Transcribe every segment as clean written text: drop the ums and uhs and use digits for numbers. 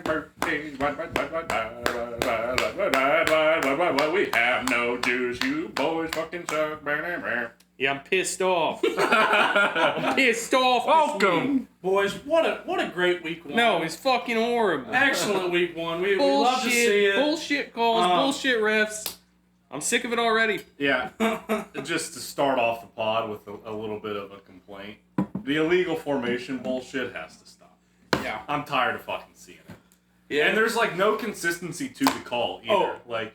birthdays. We have no Jews. You boys fucking suck. Yeah, I'm pissed off. I'm pissed off. This week. Welcome. Boys, what a great week one. No, it's fucking horrible. Excellent week one. We love to see it. Bullshit calls, bullshit refs. I'm sick of it already. Yeah, just to start off the pod with a little bit of a complaint. The illegal formation bullshit has to stop. Yeah. I'm tired of fucking seeing it. Yeah. And there's like no consistency to the call either. Like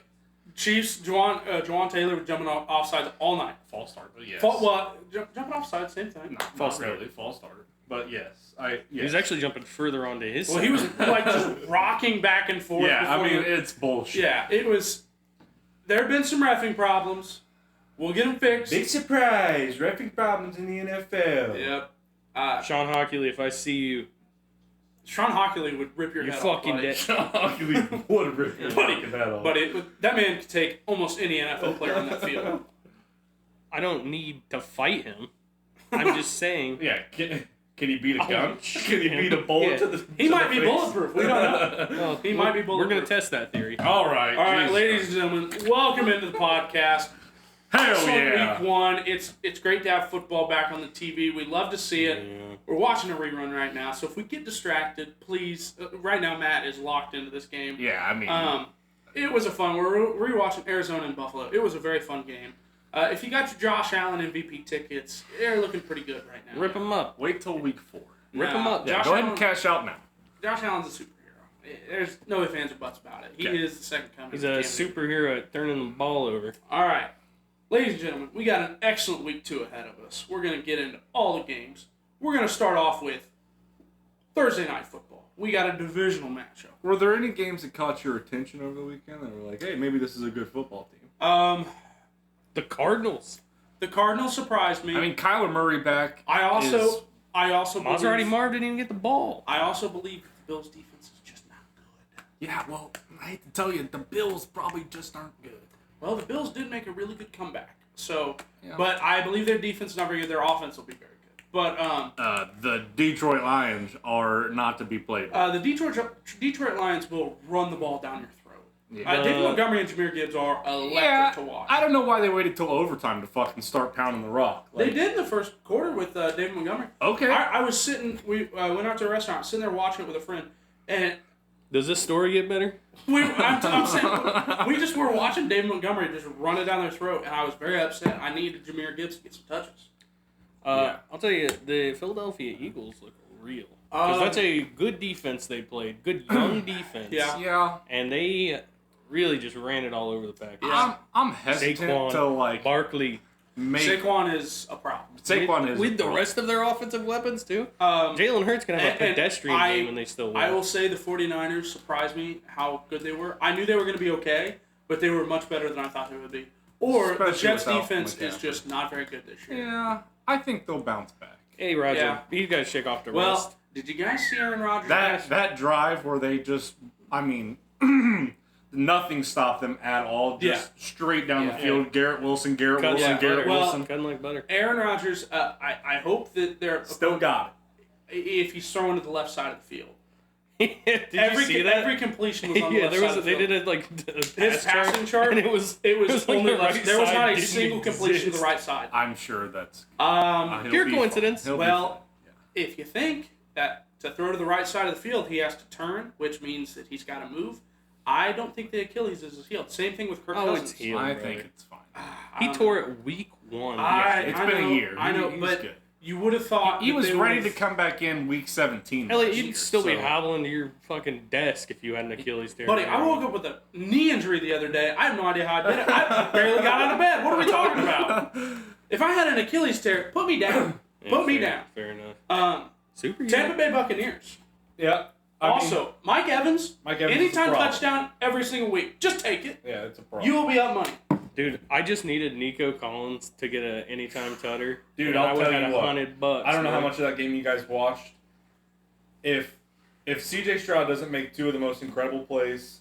Chiefs, Juwan Taylor was jumping offsides all night. false start, but yes. Jumping offside, same thing. Not really false start, but yes. He was actually jumping further onto his side. Well, he was like just rocking back and forth. Yeah, I mean it's bullshit. Yeah, it was. There have been some reffing problems. We'll get them fixed. Big surprise! Reffing problems in the NFL. Yep. Sean Hockley, if I see you, Sean Hockley would rip your you're head fucking off. dead. Hockley would rip your fucking head off. But that man could take almost any NFL player on that field. I don't need to fight him. I'm just saying. Yeah, can he beat a gun? shoot Can he him. beat a bullet Yeah. to the He to might the be face? bulletproof. We don't know. Well, He might be We're bulletproof. going to test that theory. All right. All right, Jesus ladies Christ. and gentlemen, welcome into the podcast. Hell Excellent yeah. Week one. It's great to have football back on the TV. We love to see it. Yeah. We're watching a rerun right now, so if we get distracted, please. Right now, Matt is locked into this game. Yeah, I mean. It was a fun. We're rewatching Arizona and Buffalo. It was a very fun game. If you got your Josh Allen MVP tickets, they're looking pretty good right now. Rip him up. Wait till week 4. Rip him up. Yeah, Josh go ahead Allen- and cash out now. Josh Allen's a superhero. There's no ifs, ands, or buts about it. He Okay. is the second coming. He's of a Cam Newton. superhero at turning the ball over. All right. Ladies and gentlemen, we got an excellent week 2 ahead of us. We're going to get into all the games. We're going to start off with Thursday Night Football. We got a divisional matchup. Were there any games that caught your attention over the weekend that were like, hey, maybe this is a good football team? The Cardinals. The Cardinals surprised me. I mean, Kyler Murray back. I also believe, Maserati Marv didn't even get the ball. I also believe the Bills' defense is just not good. Yeah, well, I hate to tell you, the Bills probably just aren't good. Well, the Bills did make a really good comeback. So, Yeah. but I believe their defense is not very good. Their offense will be very good. But The Detroit Lions are not to be played with. the Detroit Lions will run the ball down your throat. Yeah. David Montgomery and Jameer Gibbs are electric to watch. I don't know why they waited till overtime to fucking start pounding the rock. They did in the first quarter with David Montgomery. Okay. I was sitting. We went out to a restaurant, sitting there watching it with a friend, and Does this story get better? I'm saying we just were watching David Montgomery just run it down their throat, and I was very upset. I needed Jameer Gibbs to get some touches. I'll tell you, the Philadelphia Eagles look real. Because that's a good defense they played. Good young defense. Yeah. Yeah. And they really just ran it all over the package. Yeah. I'm hesitant Saquon, to like Barkley. make Saquon is a problem. Saquon is with the rest of their offensive weapons, too. Jalen Hurts going to have a and pedestrian I- game and they still win. I will say the 49ers surprised me how good they were. I knew they were going to be okay, but they were much better than I thought they would be. Or the Especially Jets' without defense is McCaffrey. just not very good this year. Yeah, I think they'll bounce back. Hey, Roger, Yeah. you got to shake off the Well, rust. did you guys see Aaron Rodgers? That drive where they just, I mean, nothing stopped them at all. Just straight down the Yeah. field. Garrett Wilson, Cut Garrett like butter. Wilson. Cutting like butter. Aaron Rodgers, I hope that they're Still got if he's throwing to the left side of the field. Did every you see that? every completion was on the Yeah, left there side was. of the They field. did it like His passing chart, and it was like only the left. There was side not a didn't single completion to the exist. right side. it. I'm sure that's Um, Pure coincidence. well, if you think that to throw to the right side of the field, he has to turn, which means that he's got to move. I don't think the Achilles is healed. Same thing with Kirk Oh, Cousins. it's healed. I bro. think it's fine. He tore it week 1. It's I been know, a year. I know, He's but good. you would have thought He that was they ready to would've- come back in week 17. Elliot, last you'd year, still be so- hobbling to your fucking desk if you had an Achilles tear. Buddy, I woke up with a knee injury the other day. I have no idea how I did it. I barely got out of bed. What are we talking about? If I had an Achilles tear, put me down. Yeah, Put me fair- down. Fair enough. Super. Tampa Bay Buccaneers. Yeah. I mean, Also, Mike Evans, Mike Evans is a anytime problem. touchdown every single week. Just take it. Yeah, it's a problem. You will be up money. Dude, I just needed Nico Collins to get a anytime tutter. Dude, and I'll I would've tell had you what. $100. I don't know how bro. much of that game you guys watched. If CJ Stroud doesn't make two of the most incredible plays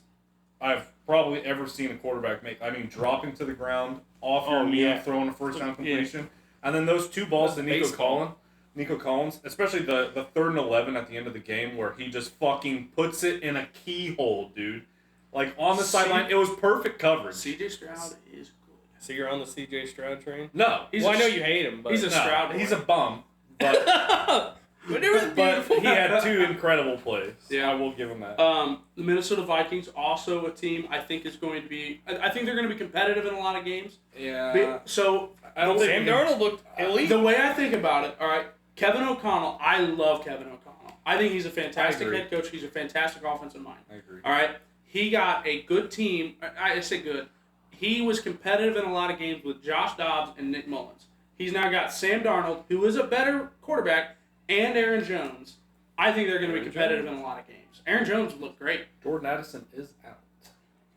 I've probably ever seen a quarterback make, I mean, dropping to the ground, off your knee, yeah. throwing a first down completion, and then those two balls to Nico Baseball. Nico Collins, especially the 3rd and 11 at the end of the game where he just fucking puts it in a keyhole, dude. Like, on the sideline, it was perfect coverage. CJ Stroud is good. So you're on the CJ Stroud train? No. Well, I know you hate him, but he's a Stroud boy. He's a bum. But, but it was but beautiful. he had 2 incredible plays. Yeah. I will give him that. The Minnesota Vikings, also a team I think is going to be. I think they're going to be competitive in a lot of games. Yeah. So I don't think Sam Darnold looked elite. the way I think about it, all right, Kevin O'Connell. I love Kevin O'Connell. I think he's a fantastic agree. head coach. He's a fantastic offensive mind. I agree. All right, he got a good team. I say good. He was competitive in a lot of games with Josh Dobbs and Nick Mullins. He's now got Sam Darnold, who is a better quarterback, and Aaron Jones. I think they're going to be competitive in a lot of games. Aaron Jones looked great. Jordan Addison is out.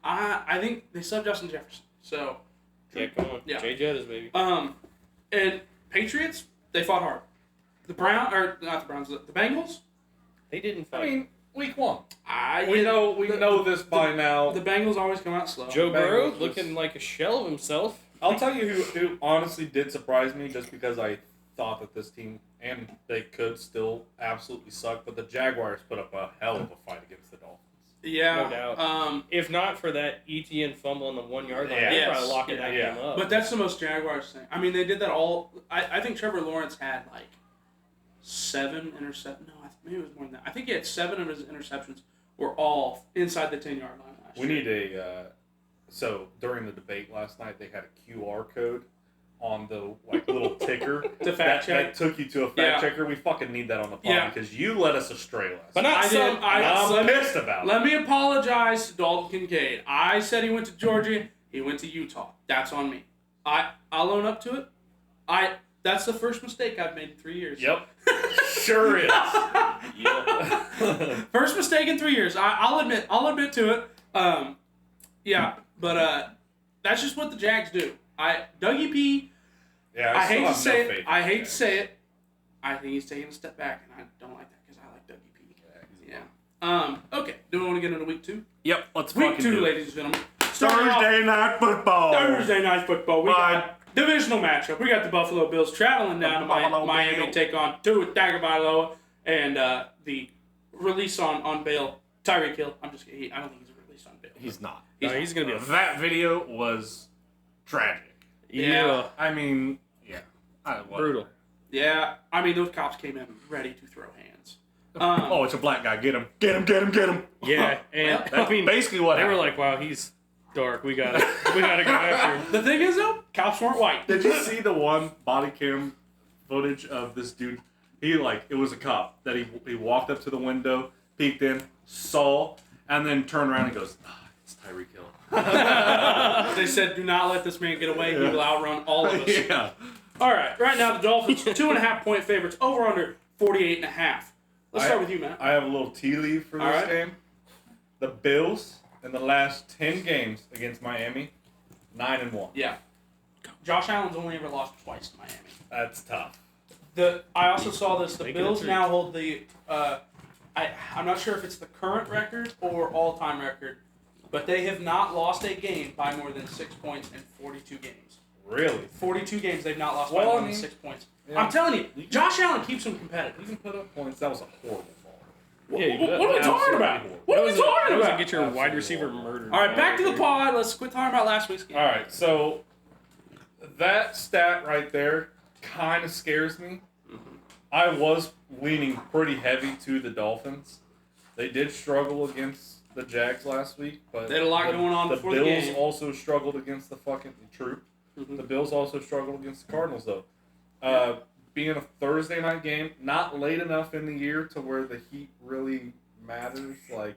I think they subbed Justin Jefferson. So, Yeah, come on. Yeah. Jay Jettis, baby. and Patriots, they fought hard. The Bengals. They didn't fight. I mean, week 1. We We know this by now. The Bengals always come out slow. Joe Burrow Bengals looking like a shell of himself. I'll tell you who honestly did surprise me just because I thought that this team, and they could still absolutely suck, but the Jaguars put up a hell of a fight against the Dolphins. Yeah, No doubt. If not for that ETN fumble on the 1 yard line, they're Yes. probably locking that Yeah. game up. but that's the most Jaguars thing. I mean, they did that all. I think Trevor Lawrence had like 7 interceptions. No, maybe it was more than that. I think he had 7 of his interceptions were all inside the 10-yard line last We year. need a so during the debate last night they had a QR code on the little ticker To fact check. that took you to a fact Yeah. checker. We fucking need that on the pod Yeah. because you led us astray last But night. not I some. did. I'm I'm pissed about it. Let me apologize to Dalton Kincaid. I said he went to Georgia. He went to Utah. That's on me. I'll own up to it. That's the first mistake I've made in 3 years. Yep. Sure is. First mistake in 3 years. I'll admit to it. Yeah, but that's just what the Jags do. Dougie P. Yeah, I still hate to have say no it. faith in I the hate to Jags. say it. I think he's taking a step back, and I don't like that because I like Dougie P. Yeah. Okay. Do we want to get into week 2? Yep, let's Week fucking 2, do it. ladies and gentlemen. Starting off- Thursday night football. Thursday night football. We Bye. got divisional matchup. We got the Buffalo Bills traveling down to Buffalo Miami Bills. to take on Tua Tagovailoa and the release on bail Tyreek Hill. I'm just kidding. I don't think he's released on bail. He's not. No, he's going to be a. That video was tragic. Yeah. I mean, yeah. Brutal. Yeah, I mean those cops came in ready to throw hands. Oh, it's a black guy. Get him. Get him. Get him. Get him. Yeah, and That's I mean, basically what they were happened. like, "Wow, he's dark. We gotta go after him." The thing is though, cops weren't white. Did you see the one body cam footage of this dude? It was a cop that he walked up to the window, peeked in, saw, and then turned around and goes, it's Tyreek Hill. They said, "Do not let this man get away. He will outrun all of us." Yeah. All right, right now the Dolphins 2.5 point favorites over under 48.5. Let's start with you, Matt. I have a little tea leaf for this All right. game. The Bills in the last 10 games against Miami, 9-1. Yeah. Josh Allen's only ever lost twice to Miami. That's tough. I also saw this. The Making it Bills three. now hold the. I'm not sure if it's the current record or all-time record, but they have not lost a game by more than 6 points in 42 games. Really? 42 games they've not lost by Well, more I than mean, 6 points. yeah. I'm telling you, Josh Allen keeps them competitive. You can put up points. That was a horrible ball. Yeah, What are we talking about? What are we talking That was about? to get your wide Absolutely receiver horrible. murdered. All right, back to the pod. Let's quit talking about last week's game. All right, so that stat right there kind of scares me. I was leaning pretty heavy to the Dolphins. They did struggle against the Jags last week, but They had a lot going on the before the Bills game. also struggled against the fucking Troop. Mhm. The Bills also struggled against the Cardinals, though. Being a Thursday night game, not late enough in the year to where the heat really matters. Like,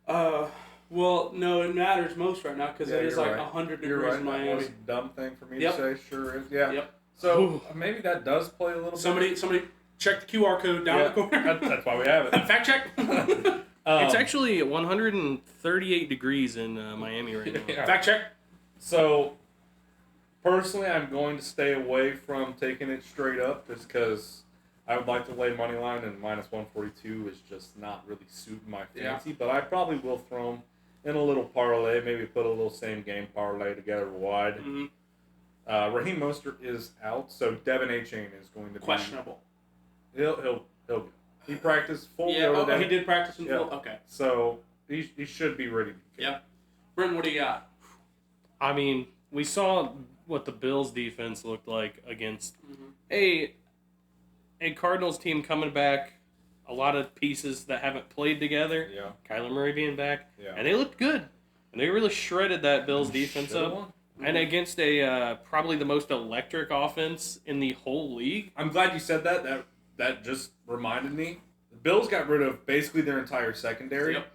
Well, no, it matters most right now because Yeah, it is you're like right. 100 you're degrees right. in That Miami. was a dumb thing for me Yep. to say. Sure is. Yeah. Yep. So maybe that does play a little Somebody check the QR code down bit. the corner. That's why we have it. Fact check. It's actually 138 degrees in Miami right now. Yeah. Fact check. So, personally, I'm going to stay away from taking it straight up just because I would like to lay money line, and minus 142 is just not really suiting my Yeah. fancy. But I probably will throw them in a little parlay, maybe put a little same game parlay together wide. Mm-hmm. Raheem Mostert is out, so Devin Achane is going to be Questionable. He'll go. He practiced full Yeah, go he today, did practice in Yeah. full. Okay. so he should be ready. Yeah. Brenton, what do you got? I mean, we saw what the Bills' defense looked like against Mm-hmm. a Cardinals team coming back. A lot of pieces that haven't played together. Yeah. Kyler Murray being back, Yeah. and they looked good. And they really shredded that Bills defense Should've up. won. And against a probably the most electric offense in the whole league. I'm glad you said that. That just reminded me. The Bills got rid of basically their entire secondary. Yep.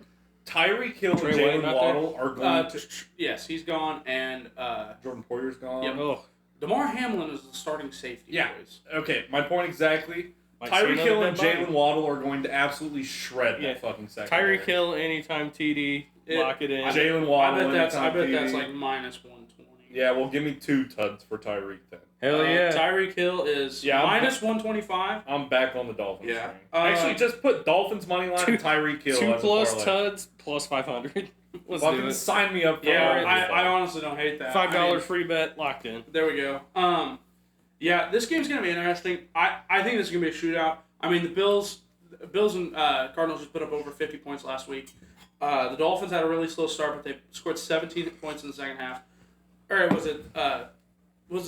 Tyreek Hill and Trey Wayne Jalen not Waddle are going to. Yes, he's gone, and Jordan Poyer's gone. Yep. Oh, DeMar Hamlin is the starting safety. Yeah. Boys. Okay, my point exactly. might see Tyreek another Hill and dead body. Jalen Waddle are going to absolutely shred Yeah. that fucking secondary. Tyreek Hill, anytime TD, lock it in. Jalen I Waddle. bet that's anytime TD. like minus 120. Yeah, well, give me 2 tuds for Tyreek then. Hell yeah. Tyreek Hill is Yeah, I'm- minus 125. I'm back on the Dolphins Yeah. train. Actually, just put Dolphins money line and Tyreek Hill. 2 as a plus parlay. tuds plus 500. Let's Fucking do it. sign me up for Yeah, it. I honestly don't hate that. $5 I mean, free bet locked in. there we go. Yeah, this game's gonna be interesting. I think this is gonna be a shootout. I mean, the Bills and Cardinals just put up over 50 points last week. The Dolphins had a really slow start, but they scored 17 points in the second half. Or was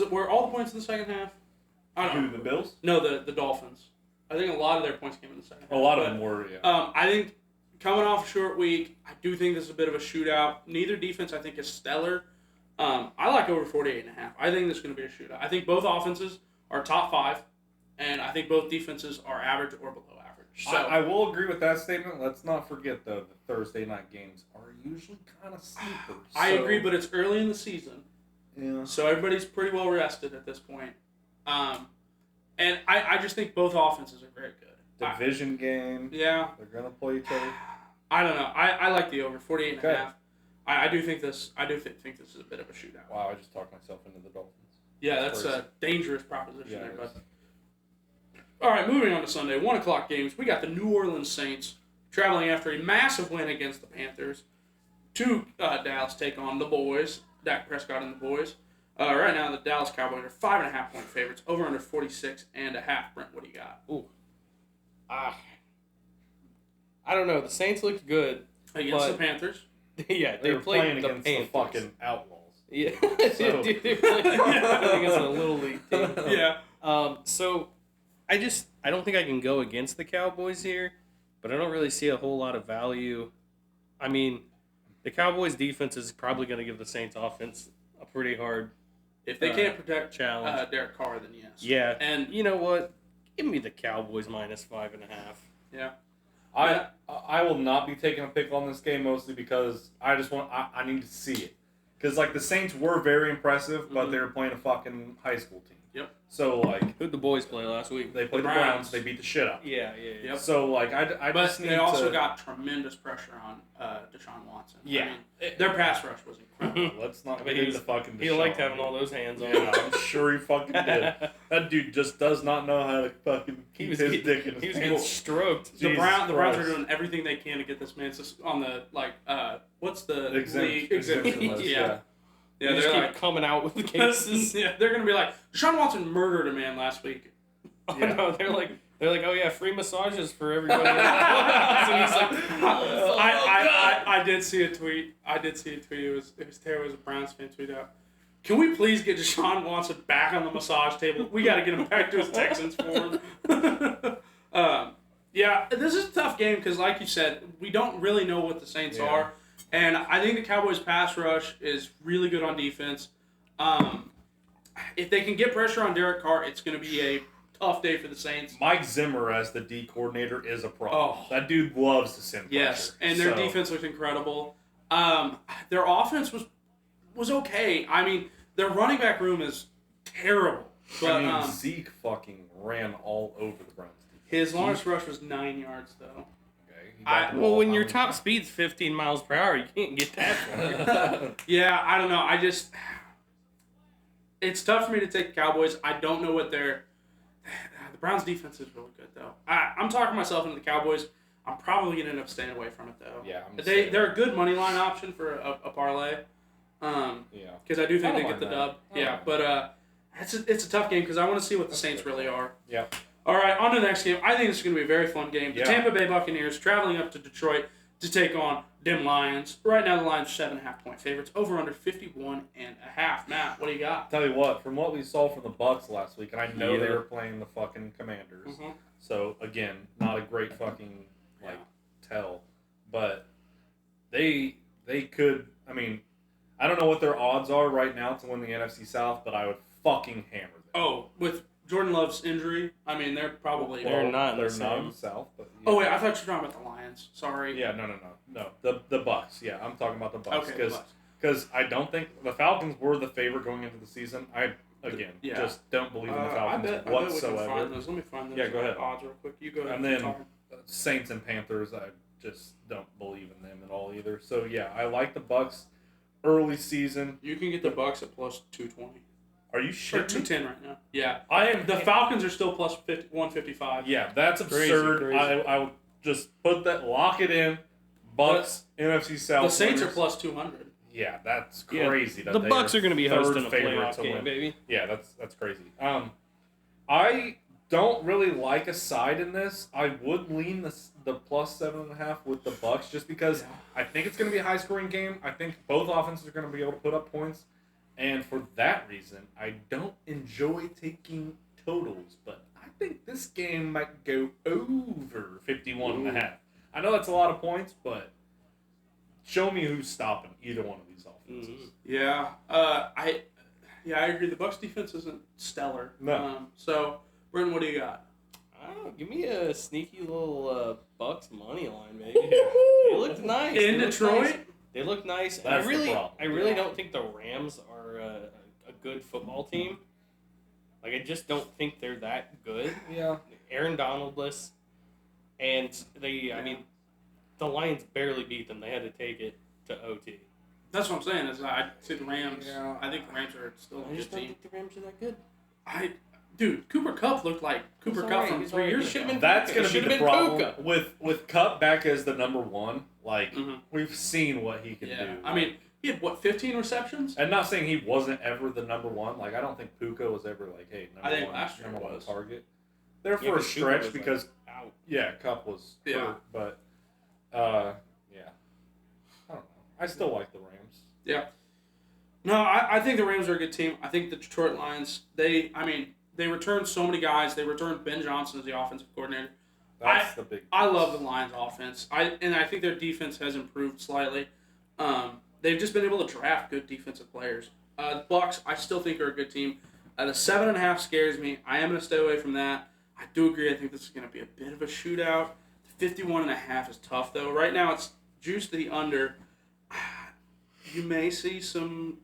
it were all the points in the second half? I don't Who, know. the Bills? No, the Dolphins. I think a lot of their points came in the second half. A lot of but, them were, yeah. I think coming off a short week, I do think this is a bit of a shootout. Neither defense, I think, is stellar. I like over 48.5. I think this is going to be a shootout. I think both offenses are top 5, and I think both defenses are average or below average. So I will agree with that statement. Let's not forget, though, the Thursday night games are usually kind of sleepers. I So- agree, but it's early in the season, Yeah. so everybody's pretty well rested at this point. And I just think both offenses are very good. Division game. Yeah. They're going to play each other. I don't know. I like the over 48.5. Okay. I do think this. I do think this is a bit of a shootout. Wow, I just talked myself into the Dolphins. Yeah, that's Crazy. a dangerous proposition there, it bud. is. All right, moving on to Sunday, 1 o'clock games. We got the New Orleans Saints traveling after a massive win against the Panthers to Dallas take on the boys, Dak Prescott and the boys. Right now, the Dallas Cowboys are 5.5-point favorites, over under 46.5. Brent, what do you got? I don't know. The Saints looked good. Against But- the Panthers. Yeah, They were played playing the against Panthers. the fucking Outlaws. Yeah, So- they're playing against a little league team. Yeah. So I don't think I can go against the Cowboys here, but I don't really see a whole lot of value. I mean, the Cowboys defense is probably going to give the Saints offense a pretty hard If they can't protect challenge. Derek Carr, then yes. Yeah, And you know what? Give me the Cowboys minus 5.5. yeah. I will not be taking a pick on this game mostly because I need to see it. Because like the Saints were very impressive, but Mhm. they were playing a fucking high school team. Yep. So like Who'd the boys play last week? they played the Browns, they beat the shit out. Yeah. Yep. So like I But just need they also to, got tremendous pressure on Deshaun Watson. Yeah. I mean, their pass rush was incredible. let's not I mean, get into fucking. He liked Deshaun. having all those hands on. Yeah, I'm sure he fucking did. That dude just does not know how to fucking He keep was his getting, dick in his he was pants. getting stroked. The Jesus Browns are Christ. doing everything they can to get this man on the what's the Exemption list, Yeah. They Yeah, just they're keep like coming out with cases. yeah, they're gonna be like Deshaun Watson murdered a man last week. Oh, Yeah. no, they're like, oh yeah, free massages for everybody. And he's like, I did see a tweet. It was Terry was a Browns fan tweet out. Can we please get Deshaun Watson back on the massage table? We got to get him back to his Texans form. Yeah, this is a tough game because, like you said, we don't really know what the Saints Yeah. are, and I think the Cowboys' pass rush is really good on defense. If they can get pressure on Derek Carr, it's going to be a tough day for the Saints. Mike Zimmer as the D coordinator is a problem. Oh. That dude loves to send pressure. Yes, and their So, defense looked incredible. Their offense was okay. I mean, their running back room is terrible. But I mean, Zeke fucking ran all over the Browns. his longest rush was 9 yards, though. Okay, he got the well, ball when how your many top times? speed's 15 miles per hour, you can't get that far. Yeah, I don't know. It's tough for me to take the Cowboys. I don't know what the Browns' defense is really good, though. I'm talking myself into the Cowboys. I'm probably going to end up staying away from it, though. Yeah, I'm saying. They're a good money line option for a parlay. Yeah. Because I do think I they don't get the mind dub. that. I Yeah, don't mind but it's a tough game because I want to see what the Saints really are. Yeah. All All right, on to the next game. I think this is going to be a very fun game. The Yeah. Tampa Bay Buccaneers traveling up to Detroit to take on them Lions. Right now, the Lions are 7.5-point favorites. Over under 51.5. Matt, what do you got? Tell you what, from what we saw from the Bucks last week, and I know they Yeah. were playing the fucking Commanders. Mhm. So again, not a great fucking tell, but they could. I mean, I don't know what their odds are right now to win the NFC South, but I would fucking hammer them. Oh, with Jordan Love's injury, I mean, they're probably. They're not in They're the not in same. the South, but Oh wait, I thought you were talking about the Lions. Sorry. yeah, no. The Bucks. Yeah, I'm talking about the Bucks Okay. the Bucks. because I don't think the Falcons were the favorite going into the season. I Yeah. just don't believe in the I Falcons bet we can whatsoever. find those. Let me find those Yeah, go ahead. odds real quick. You go ahead. And keep then talking. Saints and Panthers, I just don't believe in them at all either. So yeah, I like the Bucks early season. You can get the Bucks at plus 220 Are you or shitting me? 210 right now. Yeah. I am The Falcons are still plus 155. Yeah, that's Crazy, absurd. crazy. I would just lock it in. Bucks, NFC South. The Saints are winners. plus 200. Yeah, that's Yeah, crazy. that The they Bucks are going to be third hosting a favorite playoff to game, win. baby. Yeah, that's crazy. I don't really like a side in this. I would lean the plus 7.5 with the Bucks just because I think it's going to be a high scoring game. I think both offenses are going to be able to put up points, and for that reason, I don't enjoy taking totals. But I think this game might go over 51.5. I know that's a lot of points, but show me who's stopping either one of these offenses. Yeah. I agree. The Bucks defense isn't stellar. No. So, Brenton, what do you got? I don't know. Give me a sneaky little Bucks money line, baby. They looked nice. In They looked Detroit? nice. They look nice. And That's the I problem. really Yeah. don't think the Rams are a good football team. Like, I just don't think they're that good. Yeah. Aaron Donaldless, and I mean, the Lions barely beat them. They had to take it to OT. That's what I'm saying. Is I see the Rams. Yeah. I think the Rams are still I a just good don't team. think the Rams are that good. Dude, Cooper Kupp looked like Cooper Kupp from 3 years Should've ago. been That's Puka. going It to be should've the been problem Puka. with Cup back as the number one. Like Mhm. we've seen what he can Yeah. do. I mean, he had 15 receptions? and not saying he wasn't ever the number one. Like I don't think Puka was ever like, hey, number I think one, last year number one was. target. There Yeah, for a but Puka stretch was, like, because out. Cup was Yeah. hurt, but yeah, I don't know. I still like the Rams. Yeah. No, I think the Rams are a good team. I think the Detroit Lions, they returned so many guys. They returned Ben Johnson as the offensive coordinator. That's the big. I love the Lions offense. I think their defense has improved slightly. They've just been able to draft good defensive players. The Bucks, I still think are a good team. The 7.5 scares me. I am going to stay away from that. I do agree. I think this is going to be a bit of a shootout. 51.5 is tough though. Right now it's juiced to the under. You may see some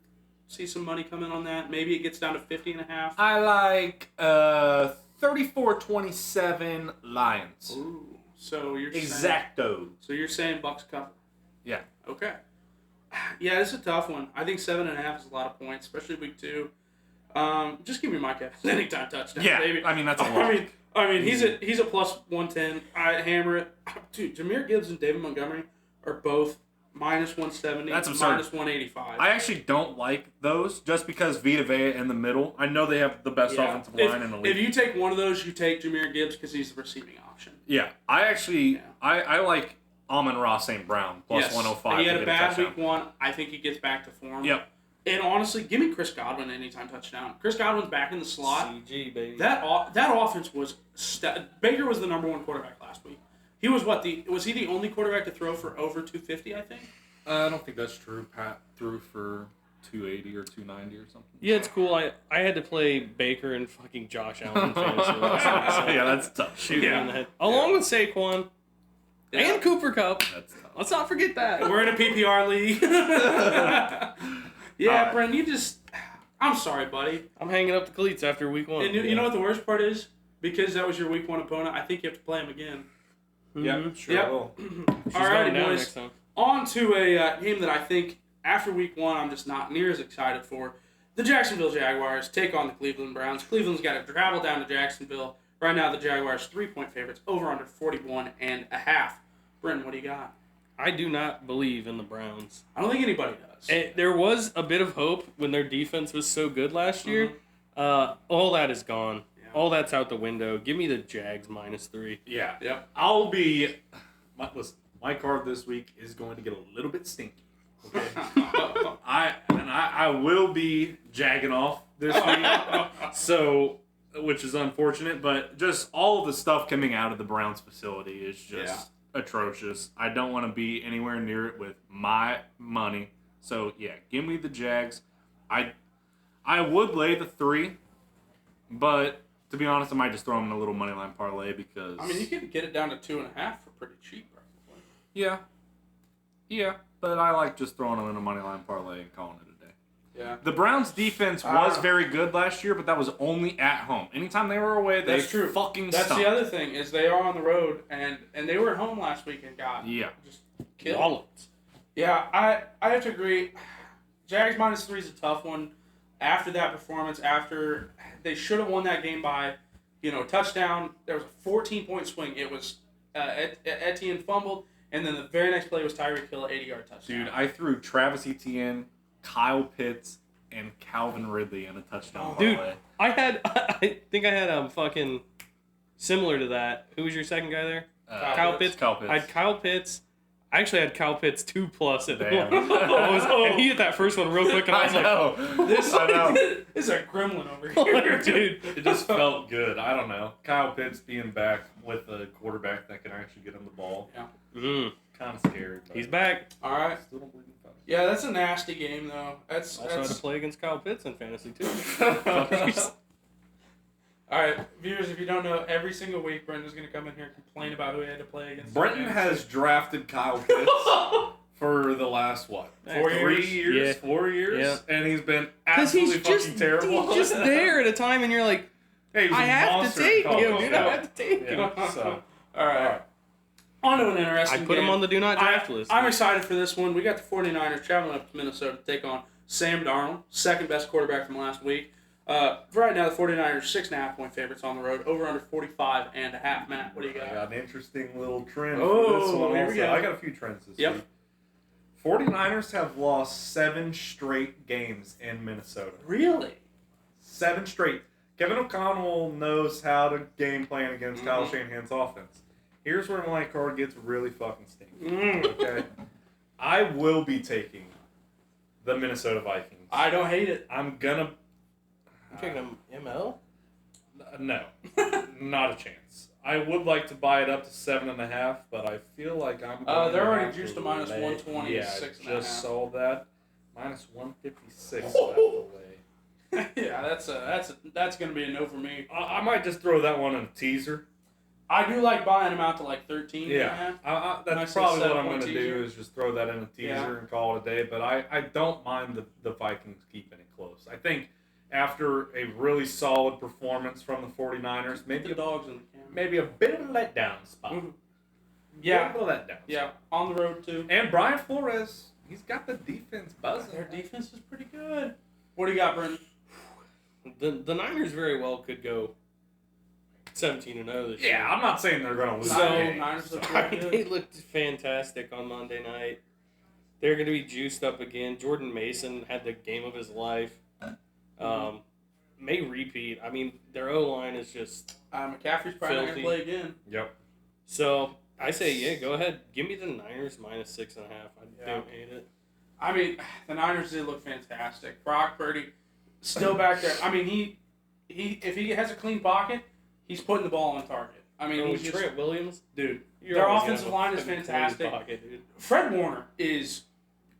money come in on that. Maybe it gets down to 50.5. I like 34-27 Lions. Ooh. So you're Exacto. So you're saying Bucks cover? Yeah. Okay. Yeah, it's a tough one. I think 7.5 is a lot of points, especially week 2. Just give me Mike Evans anytime touchdown, Yeah, baby. I mean that's a lot. I mean he's a plus 110. I hammer it. Dude, Jahmyr Gibbs and David Montgomery are both minus 170. That's absurd. Minus 185. I actually don't like those just because Vita Vea in the middle. I know they have the best Yeah. offensive line in the league. If you take one of those, you take Jahmyr Gibbs because he's the receiving option. Yeah, I actually Yeah. I like Amon-Ra St. Brown plus Yes. 105. He had to a get bad touchdown. week 1. I think he gets back to form. Yep. And honestly, give me Chris Godwin anytime touchdown. Chris Godwin's back in the slot. CG, baby. That offense was Baker was the number 1 quarterback last week. He was was he the only quarterback to throw for over 250? I think. I don't think that's true. Pat threw for 280 or 290 or something. Yeah, it's cool. I had to play Baker and fucking Josh Allen in fantasy last week, so Yeah, that's tough. shoot me in the head. Along with Saquon and Cooper Cup. That's tough. Let's not forget that. We're in a PPR league. Yeah, Alright. Brent, you just. I'm sorry, buddy. I'm hanging up the cleats after week 1. And you know what the worst part is? Because that was your week 1 opponent, I think you have to play him again. Yeah, sure. Yep. Will. She's All right, going down boys. next time. On to a game that I think after week 1 I'm just not near as excited for. The Jacksonville Jaguars take on the Cleveland Browns. Cleveland's got to travel down to Jacksonville. Right now the Jaguars 3-point favorites, over under 41.5. Brenton, what do you got? I do not believe in the Browns. I don't think anybody does. And there was a bit of hope when their defense was so good last year. All that is gone. Yeah. all that's out the window. Give me the Jags -3. Yeah. Yep. Listen, my card this week is going to get a little bit stinky. Okay. I will be jagging off this week. So, which is unfortunate, but just all of the stuff coming out of the Browns facility is just atrocious. I don't want to be anywhere near it with my money. So yeah, give me the Jags. I would lay the 3, but to be honest, I might just throw them in a little money line parlay because I mean, you can get it down to 2.5 for pretty cheap, practically. yeah, but I like just throwing them in a money line parlay and calling it a day. Yeah. The Browns defense was very good last year, but that was only at home. Anytime they were away, they That's true. fucking That's stunk. the other thing is they are on the road and they were at home last week and got Yeah. just killed. Walloped. Yeah, I have to agree. Jags -3 is a tough one. After that performance, after they should have won that game by, touchdown. There was a 14-point swing. It was Etienne fumbled, and then the very next play was Tyreek Hill 80-yard touchdown. Dude, I threw Travis Etienne, Kyle Pitts, and Calvin Ridley in a touchdown Dude, parlay. I think I had fucking similar to that. Who was your second guy there? Kyle Pitts. Kyle Pitts. I had Kyle Pitts. I actually had Kyle Pitts 2+ at Damn. and he hit that first one real quick, and I was like, This I know. is a gremlin over here. dude. It just felt good. I don't know. Kyle Pitts being back with a quarterback that can actually get him the ball. Kind of scary. But He's back. All right. Still don't believe in Kyle. Yeah, that's a nasty game, though. Also had to play against Kyle Pitts in fantasy, too. All right, viewers, if you don't know, every single week Brendan's going to come in here and complain about who he had to play against. Brenton has drafted Kyle Pitts for the last, 4 years? years? Yeah. 4 years? Yeah. And he's been Because absolutely fucking terrible. He's just there at a time, and you're like, Hey, he was I a have to monster in take him, college. dude. I have to take him. Yeah, so. All right. On to an interesting I put him game. on the do not draft list. I'm excited for this one. We got the 49ers traveling up to Minnesota to take on Sam Darnold, second best quarterback from last week. Right now, the 49ers 6.5-point favorites on the road, over under 45.5. Matt, what do you I got? got an interesting little trend Oh, for this one. here we Also. go. I got a few trends this Yep. week. 49ers have lost 7 straight games in Minnesota. Really? 7 straight. Kevin O'Connell knows how to game plan against Kyle Shanahan's offense. Here's where my card gets really fucking stinky. Okay? I will be taking the Minnesota Vikings. I don't hate it. I'm gonna... You taking him ML? No. Not a chance. I would like to buy it up to 7.5, but I feel like I'm going They're to already have juiced to lay- minus 120, Yeah, 6.5. just sold that. Minus 156. Oh. I have to lay. Yeah, that's going to be a no for me. I might just throw that one in a teaser. I do like buying them out to like 13. Yeah, that's Nice probably little what I'm going to 7-point do teaser. is just throw that in a teaser Yeah. and call it a day. But I don't mind the Vikings keeping it close. I think after a really solid performance from the 49ers, The maybe dogs in the camera. maybe a bit of a letdown spot. Mhm. Yeah, Bit of a letdown. yeah, on the road too. And Brian Flores, he's got the defense buzzing. Their defense is pretty good. What do you got, Brendan? The Niners very well could go 17-0 this year. Yeah, I'm not saying they're going to lose. So- the game. Niners look I pretty mean, good. they looked fantastic on Monday night. They're going to be juiced up again. Jordan Mason had the game of his life. May repeat. I mean, their O-line is just... McCaffrey's probably not going Filthy. to play again. Yep. So, I say, yeah, go ahead. Give me the Niners minus 6.5. I don't hate it. I mean, the Niners did look fantastic. Brock Purdy still back there. I mean, he if he has a clean pocket, he's putting the ball on target. I mean, he's just, Trent Williams, dude. you're Their always offensive gonna have line a is fucking fantastic. clean pocket, dude. Fred Warner is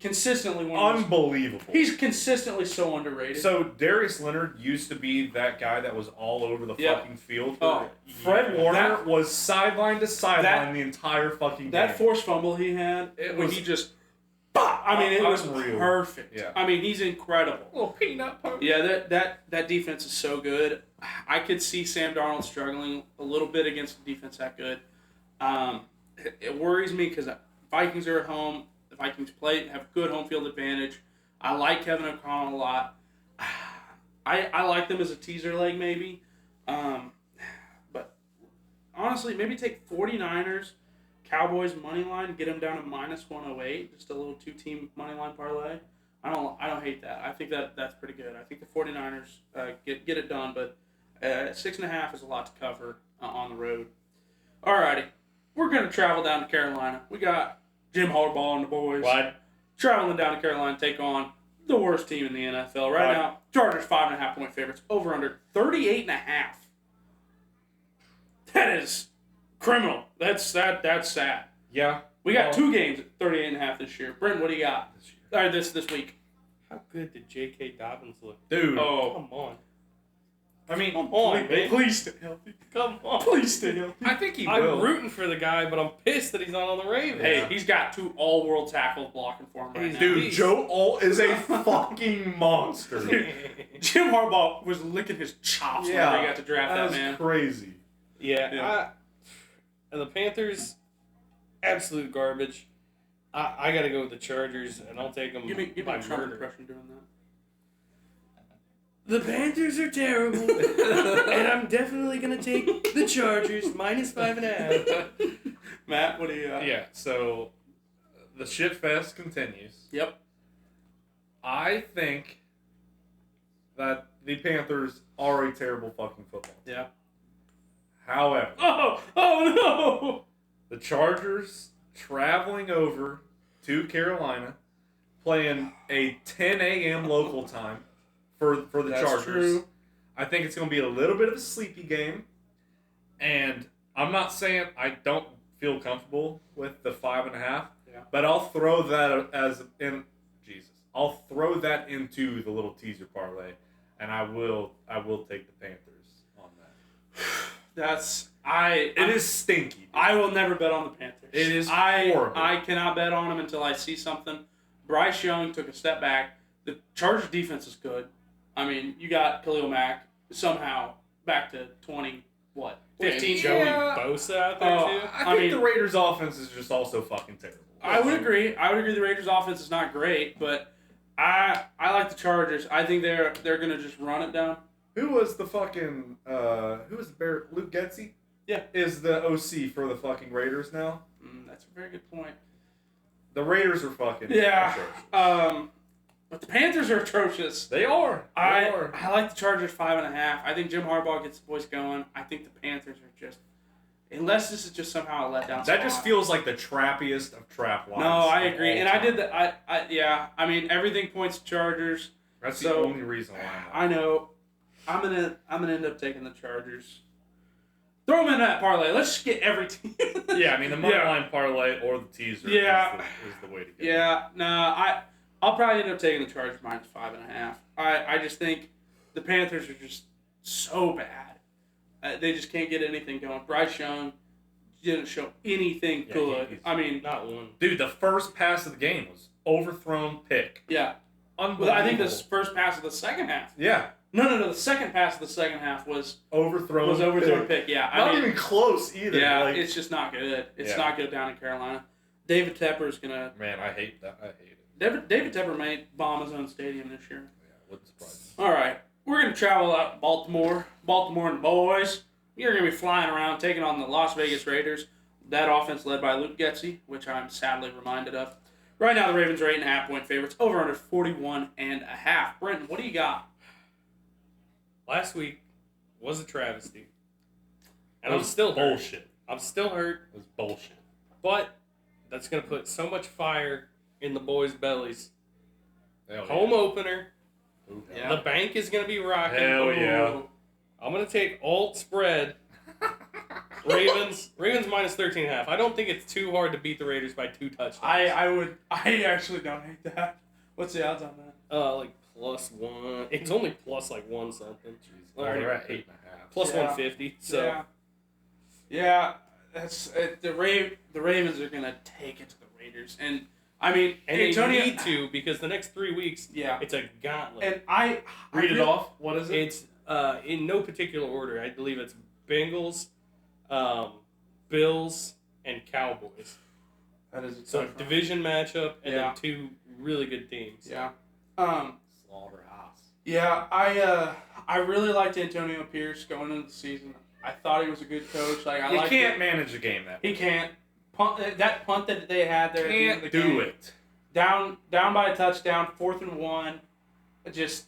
consistently one of those. Unbelievable. He's consistently so underrated. So Darius Leonard used to be that guy that was all over the Yep. fucking field. Oh, Fred yeah. Warner That- was sideline to sideline the entire fucking that game. forced fumble he had, It when was- he just, I mean, it was Unreal. perfect. Yeah. I mean, he's incredible. Little peanut poke. Yeah, that defense is so good. I could see Sam Darnold struggling a little bit against a defense that good. It worries me because Vikings are at home. The Vikings have good home field advantage. I like Kevin O'Connell a lot. I like them as a teaser leg maybe. But honestly, maybe take 49ers, Cowboys money line, get them down to minus 108, just a little 2-team money line parlay. I don't hate that. I think that's pretty good. I think the 49ers get it done, but 6.5 is a lot to cover on the road. Alrighty, we're gonna travel down to Carolina. We got Jim Harbaugh and the boys What? traveling down to Carolina to take on the worst team in the NFL right now. Chargers 5.5 point favorites. Over under 38.5. That is criminal. That's sad. Yeah. We got Well, 2 games at 38.5 this year. Brent, what do you got? This week. How good did J.K. Dobbins look? Dude. Oh, Come on. I mean, Come on, man. please stay healthy. Come on. Please stay healthy. I think he I'm will. rooting for the guy, but I'm pissed that he's not on the Ravens. Hey, he's got 2 all-world tackles blocking for him right now. Dude, Joe Alt is a fucking monster. Jim Harbaugh was licking his chops when they got to draft that That's man. crazy. Yeah. And the Panthers, absolute garbage. I got to go with the Chargers, and I'll take them Give me by a Trump murder. impression doing that. The Panthers are terrible, and I'm definitely going to take the Chargers minus 5.5. Matt, what do you? Yeah, so the shit fest continues. Yep. I think that the Panthers are a terrible fucking football team. Yeah. However, Oh no! the Chargers traveling over to Carolina, playing a 10 a.m. local time for the That's Chargers. true. I think it's going to be a little bit of a sleepy game, and I'm not saying I don't feel comfortable with the 5.5, Yeah. but I'll throw that I'll throw that into the little teaser parlay, and I will take the Panthers on that. It is stinky. I will never bet on the Panthers. It is I horrible. I cannot bet on them until I see something. Bryce Young took a step back. The Chargers defense is good. I mean, you got Khalil Mack somehow back to 20, 15? Joey Yeah. Bosa out there, Oh, too? I think the Raiders' offense is just also fucking terrible. I would agree. The Raiders' offense is not great, but I like the Chargers. I think they're gonna just run it down. Who was the fucking who was the Bear? Luke Getzey? Yeah. Is the OC for the fucking Raiders now? That's a very good point. The Raiders are fucking Yeah. atrocious. But the Panthers are atrocious. They are. I like the Chargers 5.5. I think Jim Harbaugh gets the boys going. I think the Panthers are just, unless this is just somehow a letdown. That just spot. feels like the trappiest of trap lines. No, I of agree, all and I time. did that. I mean, everything points to Chargers. That's so- the only reason why. I know. I'm gonna end up taking the Chargers. Throw them in that parlay. Let's just get every team. Yeah, I mean the money Yeah. line parlay or the teaser. Yeah. is the way to go. Yeah, I'll probably end up taking the Chargers minus 5.5. I just think the Panthers are just so bad. They just can't get anything going. Bryce Young didn't show anything Yeah, good. he's- I mean, Not one. Dude, the first pass of the game was overthrown pick. yeah. Unbelievable. Well, I think this first pass of the second half. Yeah, No. The second pass of the second half was overthrown. pick. Yeah, Not even close either. Yeah, like, it's just not good. It's Yeah. not good down in Carolina. David Tepper's gonna. man, I hate that. I hate it. David Tepper may bomb his own stadium this year. Yeah, wouldn't surprise me. All right, we're gonna travel out to Baltimore. Baltimore and the boys. You're gonna be flying around, taking on the Las Vegas Raiders. That offense led by Luke Getzey, which I'm sadly reminded of. Right now, the Ravens are 8.5 point favorites. Over under 41.5. Brenton, what do you got? Last week was a travesty. And It I'm was still hurt. bullshit. I'm still hurt, It was bullshit. but that's going to put so much fire in the boys' bellies. Hell Home opener. Ooh, Yeah. The bank is going to be rocking. Hell yeah. Ooh. I'm going to take alt spread. Ravens minus 13.5. I don't think it's too hard to beat the Raiders by 2 touchdowns. I actually don't hate that. What's the odds on that? Like +1. It's only plus like 1 something. Jeez, they're at 8.5. Plus Yeah. 150. So yeah, that's the Ravens are gonna take it to the Raiders, and I mean, and Antonio, they need to because the next 3 weeks yeah, it's a gauntlet. and I Read it really- off. What is it? It's in no particular order. I believe it's Bengals, Bills, and Cowboys. That is a So tough one. division matchup and Yeah. then 2 really good teams. Yeah. Slaughterhouse. Yeah, I really liked Antonio Pierce going into the season. I thought he was a good coach. Like I You liked can't it. manage a game that way. He can't punt that punt that they had there. at the end of Can't the do game. it. Down by a touchdown, 4th and 1. Just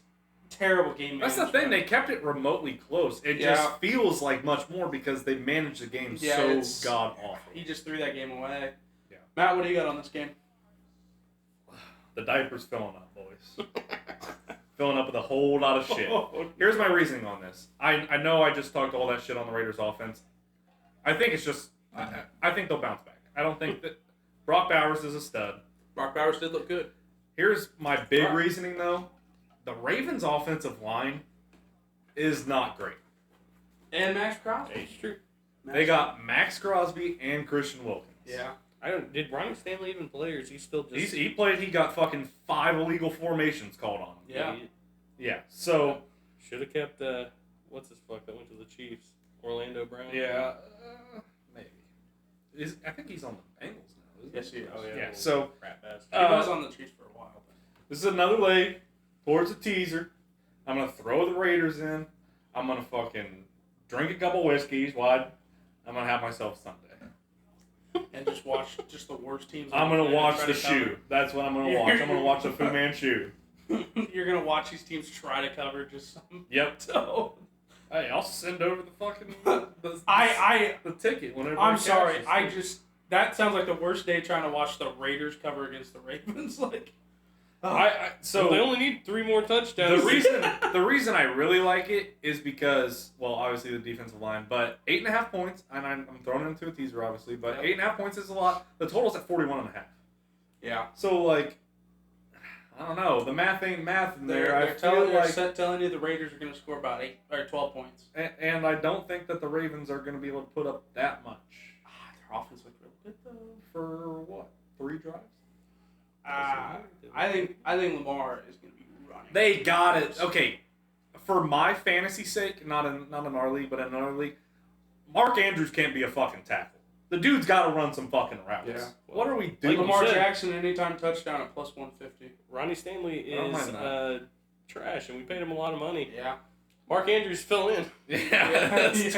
terrible game That's the management. thing. They kept it remotely close. It Yeah. just feels like much more because they managed the game it's- so god awful. He just threw that game away. Yeah. Matt, what do you got on this game? The diaper's filling up, boys. Filling up with a whole lot of shit. Here's my reasoning on this. I know I just talked all that shit on the Raiders offense. I think it's just I think they'll bounce back. I don't think that Brock Bowers is a stud. Brock Bowers did look good. Here's my big Right. reasoning though. The Ravens offensive line is not great. And Max Crosby. It's true. They got Max Crosby and Christian Wilkins. Yeah. I don't. Did Ronnie Stanley even play, or is he still just? He played. He got fucking 5 illegal formations called on him. Yeah. Yeah. So Should have kept. What's his fuck that went to the Chiefs? Orlando Brown. yeah, maybe. I think he's on the Bengals now. Isn't Yes, he is. Oh yeah. Yeah. So Crap bastard. He was on the Chiefs for a while. But... this is another leg towards a teaser. I'm gonna throw the Raiders in. I'm gonna fucking drink a couple whiskeys. Why? I'm gonna have myself Sunday. And just watch just the worst teams. I'm on gonna planet watch try the to cover. shoe. That's what I'm gonna watch. I'm gonna watch the Fu Manchu. You're gonna watch these teams try to cover just some. Yep. So Hey, I'll send over the fucking the ticket whenever. I'm it sorry. catches. That sounds like the worst day trying to watch the Raiders cover against the Ravens. Like, So they only need 3 more touchdowns. the reason I really like it is because, well, obviously the defensive line, but 8.5 points, and I'm throwing it into a teaser, obviously, but Yep. 8.5 points is a lot. The total's at 41.5. yeah, So like, I don't know, the math ain't math in there. they're I feel telling you the Raiders are going to score about 8 or 12 points. and I don't think that the Ravens are going to be able to put up that much Their offense looked really good though. for what, 3 drives? I think Lamar is going to be running. They got it. Okay, for my fantasy sake, not in our league, but in another league, Mark Andrews can't be a fucking tackle. The dude's got to run some fucking routes. Yeah. What are we Like doing? Lamar said- Jackson anytime touchdown at plus 150. Ronnie Stanley I don't is mind that. trash, and we paid him a lot of money. Yeah. Mark Andrews fill in. Yeah, that's Yeah.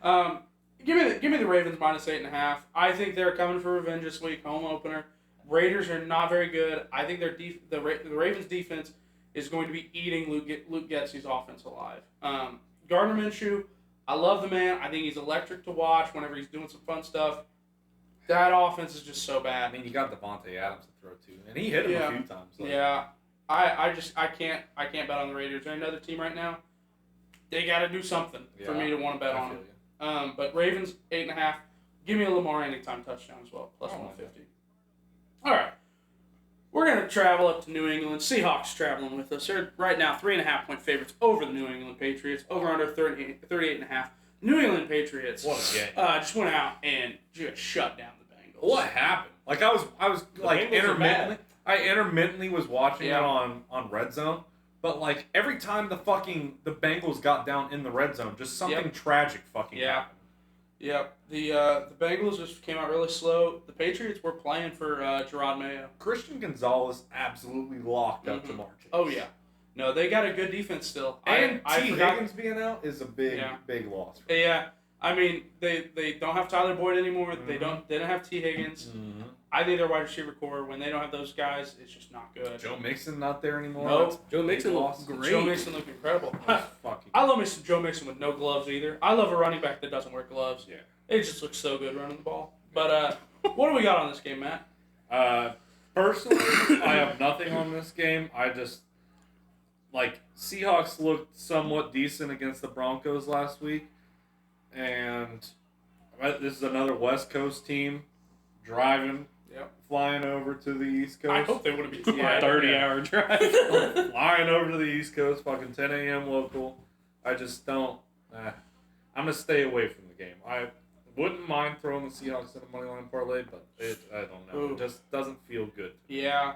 tough. Give me the Ravens minus 8.5. I think they're coming for revenge this week, home opener. Raiders are not very good. I think the Ravens defense is going to be eating Luke Getsy's offense alive. Gardner Minshew, I love the man. I think he's electric to watch whenever he's doing some fun stuff. That offense is just so I bad. mean, you got Devontae Adams to throw to, and he hit him Yeah. a few times. Like, Yeah, I can't bet on the Raiders. They're another team right now. They got to do something for Yeah, me to want to bet I on feel them. you. But Ravens 8.5. Give me a Lamar anytime touchdown as well, plus Oh, 150. All right, we're gonna travel up to New England. Seahawks traveling with us. They're right now 3.5-point favorites over the New England Patriots. Over under 38.5. New England Patriots What a game. just went out and just shut down the Bengals. What happened? Like I was like Bengals are intermittently. I intermittently was watching Yeah. it on Red Zone, but like every time the Bengals got down in the red zone, just something tragic fucking Yeah. happened. Yep. The Bengals just came out really slow. The Patriots were playing for Gerard Mayo. Christian Gonzalez absolutely locked up Mhm. Jamar Chase. Oh yeah. No, they got a good defense still. And I T. forgot- Higgins being out is a big Yeah. big loss. Yeah, I mean they don't have Tyler Boyd anymore. They Mhm. don't have T Higgins. Mm-hmm. I think their wide receiver core when they don't have those guys, it's just not good. Joe Mixon not there anymore. Nope. That's Joe big Mixon loss. looks great. Joe Mixon looked incredible. Fucking. I love me some Joe Mixon with no gloves either. I love a running back that doesn't wear gloves. Yeah. It just looks so good running the ball. But what do we got on this game, Matt? Personally, I have nothing on this game. I just like Seahawks looked somewhat decent against the Broncos last week, and this is another West Coast team driving, Yep. flying over to the East Coast. I hope they would have been. Yeah, 30-hour drive. Flying over to the East Coast, fucking 10 a.m. local. I just don't. I'm gonna stay away from the game. I wouldn't mind throwing the Seahawks in a money line parlay, but I don't know. Ooh. It just doesn't feel good. Yeah,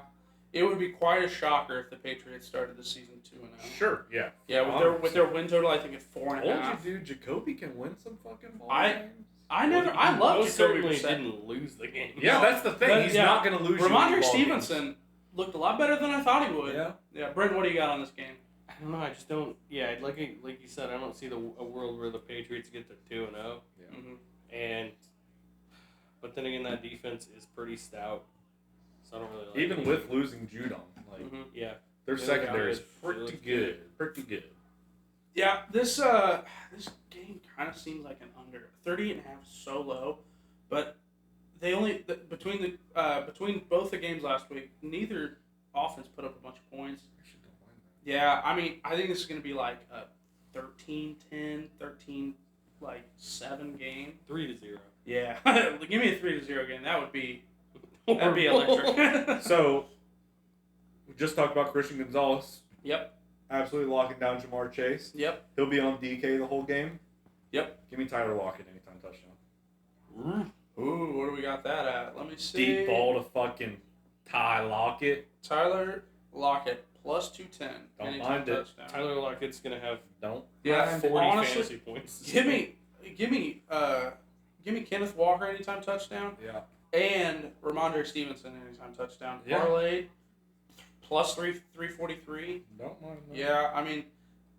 it would be quite a shocker if the Patriots started the season 2-0. Sure, yeah. Yeah, with their win total, I think at 4.5. Told you, dude. Jacoby can win some fucking ball I- games. I love Most Jacoby certainly Brissett. didn't lose the game. Yeah, that's the thing. But, He's yeah, not going to lose you any Ramondre ball Stevenson looked a lot better than I thought he would. games. Yeah. Yeah, Brent, what do you got on this game? I don't know. I just don't. Yeah, like you said, I don't see a world where the Patriots get to 2-0. Yeah. And but then again, that defense is pretty stout. So I don't really like Even it. with losing Judon, like Mhm. Yeah. Their They secondary is look pretty good. good. Pretty good. Yeah, this game kind of seems like an under. 38.5 is so low, but they only between both the games last week, neither offense put up a bunch of points. Actually, don't mind that. Yeah, I mean, I think this is going to be like a 13-10, 13-7 game. 3-0. Yeah, give me a 3-0 game. That'd be electric. So, we just talked about Christian Gonzalez. Yep. Absolutely locking down Jamar Chase. Yep. He'll be on DK the whole game. Yep. Give me Tyler Lockett anytime touchdown. Ooh, what do we got that at? Let me see. Deep ball to fucking Ty Lockett. Tyler Lockett plus 210. Don't Anytime mind it. touchdown. Tyler Lockett's gonna have Don't. Yeah, 40 honestly, fantasy points. give me Kenneth Walker anytime touchdown Yeah. and Ramondre Stevenson anytime touchdown. Yeah. Parlay plus 343. Don't mind that. Yeah, I mean,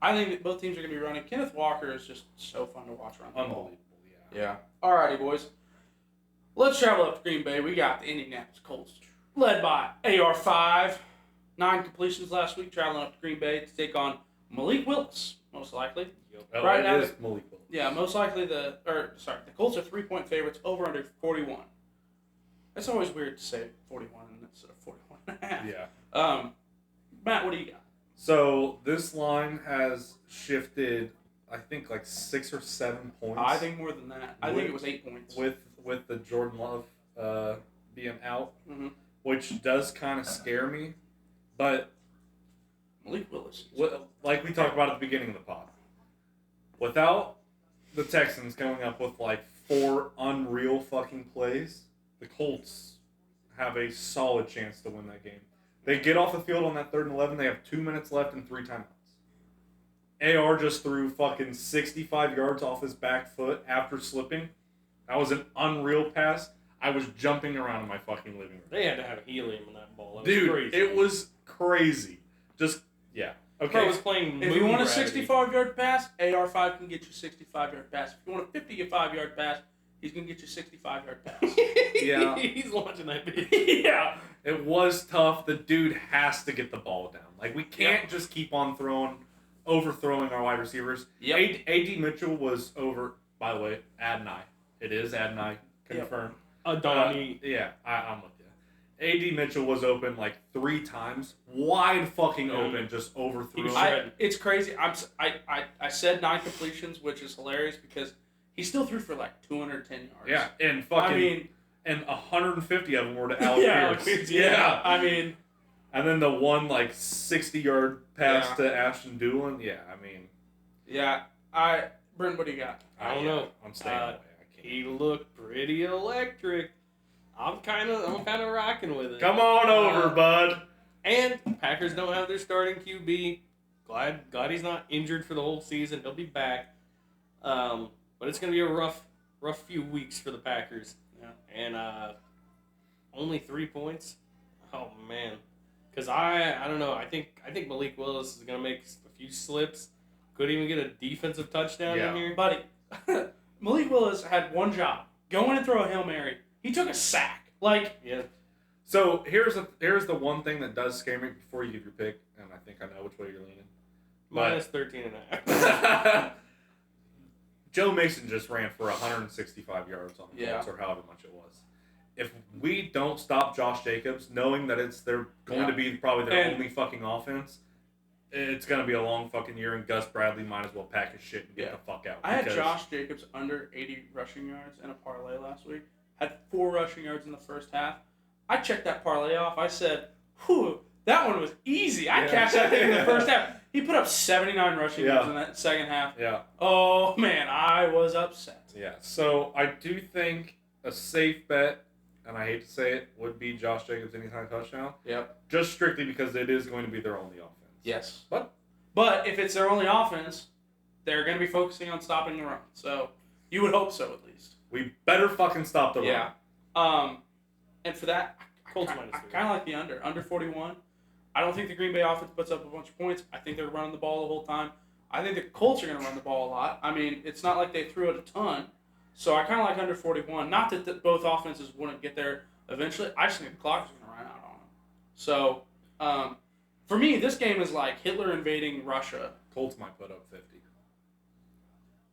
I think that both teams are gonna be running. Kenneth Walker is just so fun to watch run the ball. Unbelievable. Yeah. Yeah. Alrighty, boys. Let's travel up to Green Bay. We got the Indianapolis Colts, led by AR5. 9 completions last week, traveling up to Green Bay to take on Malik Willis, most likely. Oh, Right it now is Malik Willis. Yeah, most likely the Colts are 3-point favorites, over under 41. That's always weird to say 41 instead of 41 and a half. Yeah. Matt, what do you got? So this line has shifted, I think, like 6 or 7 points. I think more than that. I think it was 8 points. with the Jordan Love being out, Mhm. which does kind of scare me. But Malik Willis. like we talked about at the beginning of the pod, without the Texans coming up with like 4 unreal fucking plays, the Colts have a solid chance to win that game. They get off the field on that 3rd and 11. They have 2 minutes left and 3 timeouts. AR just threw fucking 65 yards off his back foot after slipping. That was an unreal pass. I was jumping around in my fucking living room. They had to have helium in that ball. That was Dude, crazy. it was crazy. Just, yeah. Bro Okay. was playing If you moon want a gravity. 65-yard pass, AR5 can get you a 65-yard pass. If you want a 55-yard pass, he's going to get you a 65-yard pass. Yeah. He's launching that bitch. Yeah. It was tough. The dude has to get the ball down. Like, we can't just keep on overthrowing our wide receivers. Yep. A.D. Mitchell was over, by the way, Adonai. It is Adonai. Confirmed. Adoni. Yeah, I'm with you. A.D. Mitchell was open like 3 times. Wide fucking open. Just overthrew He was him. It's crazy. I said 9 completions, which is hilarious because he still threw for like 210 yards. Yeah, and fucking... I mean, and 150 of them were to Alec yeah, Pierce. yeah. I mean, And then the one, like, 60-yard pass Yeah. to Ashton Doolin. Yeah, I mean... yeah. Brent, what do you got? I don't know. I'm staying away. I can't. He looked pretty electric. I'm kind of rocking with it. Come on over, bud. And Packers don't have their starting QB. Glad he's not injured for the whole season. He'll be back. But it's gonna be a rough few weeks for the Packers. Yeah. And only 3 points. Oh man. Because I don't know. I think Malik Willis is gonna make a few slips. Could even get a defensive touchdown Yeah. in here. Buddy, Malik Willis had one job. Go in and throw a Hail Mary. He took a sack. Like, Yeah. So here's the one thing that does scare me before you give your pick, and I think I know which way you're leaning. Minus 13.5. Joe Mason just ran for 165 yards on the Yeah. Colts, or however much it was. If we don't stop Josh Jacobs, knowing that they're going Yeah. to be probably their And- only fucking offense, it's going to be a long fucking year, and Gus Bradley might as well pack his shit and get Yeah. the fuck out. I had because- Josh Jacobs under 80 rushing yards in a parlay last week. Had 4 rushing yards in the first half. I checked that parlay off. I said, whew, that one was easy. I Yeah. cashed that thing in the first half. He put up 79 rushing Yeah. yards in that second half. Yeah. Oh, man, I was upset. Yeah, so I do think a safe bet, and I hate to say it, would be Josh Jacobs anytime touchdown. Yep. Just strictly because it is going to be their only offense. Yes. But if it's their only offense, they're going to be focusing on stopping the run. So you would hope so, at least. we better fucking stop the Yeah. run. And for that, Colts I minus 3. kind of like the under 41. I don't think the Green Bay offense puts up a bunch of points. I think they're running the ball the whole time. I think the Colts are going to run the ball a lot. I mean, it's not like they threw it a ton. So I kind of like under 41. Not that both offenses wouldn't get there eventually. I just think the clock is going to run out on them. So For me, this game is like Hitler invading Russia. Colts might put up 50.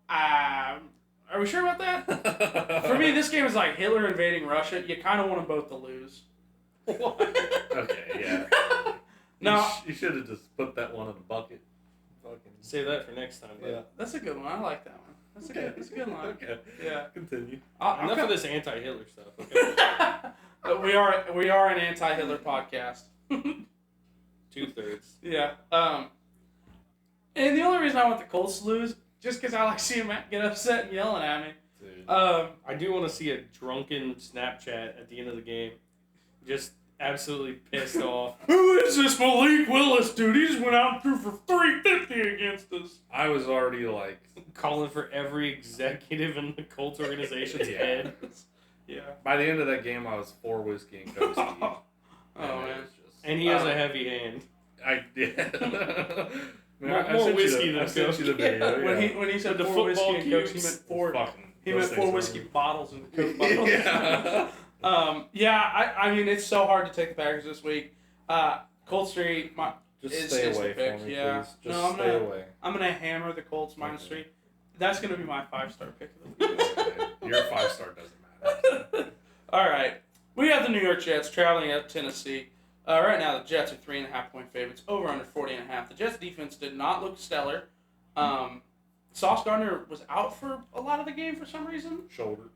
Are we sure about that? For me, this game is like Hitler invading Russia. You kind of want them both to lose. Okay, yeah. No, You should have just put that one in the bucket. Fucking. Save that for next time. But Yeah. that's a good one. I like that one. That's a good one. Okay. Yeah. Continue. Enough of this anti-Hitler stuff. Okay? We are an anti-Hitler podcast. 2/3. Yeah. And the only reason I want the Colts to lose, just because I like seeing Matt get upset and yelling at me. Dude. I do want to see a drunken Snapchat at the end of the game. Just absolutely pissed off. Who is this Malik Willis dude? He just went out and threw for 350 against us. I was already like, Calling for every executive in the Colts organization's Yeah. head. Yeah. by the end of that game, I was 4 whiskey and Coke. Oh man. And he has a heavy hand. I did. More whiskey than I sent you the Coke. video. Yeah. When he said The 4 whiskey football and Cokes, he cubes. meant 4. Fucking He those meant 4 things whiskey are- bottles and Coke bottles. Yeah. I mean, it's so hard to take the Packers this week. Colt Street, Just It's- stay it's the away pick, from me, yeah. please. Just No, I'm stay not- away. I'm gonna hammer the Colts minus Okay. 3. That's gonna be my 5-star pick of the week. Your 5-star doesn't matter. All right, we have the New York Jets traveling at Tennessee. Right now, the Jets are 3.5-point favorites, over under 40.5. The Jets defense did not look stellar. Sauce Gardner was out for a lot of the game for some reason. Shoulder.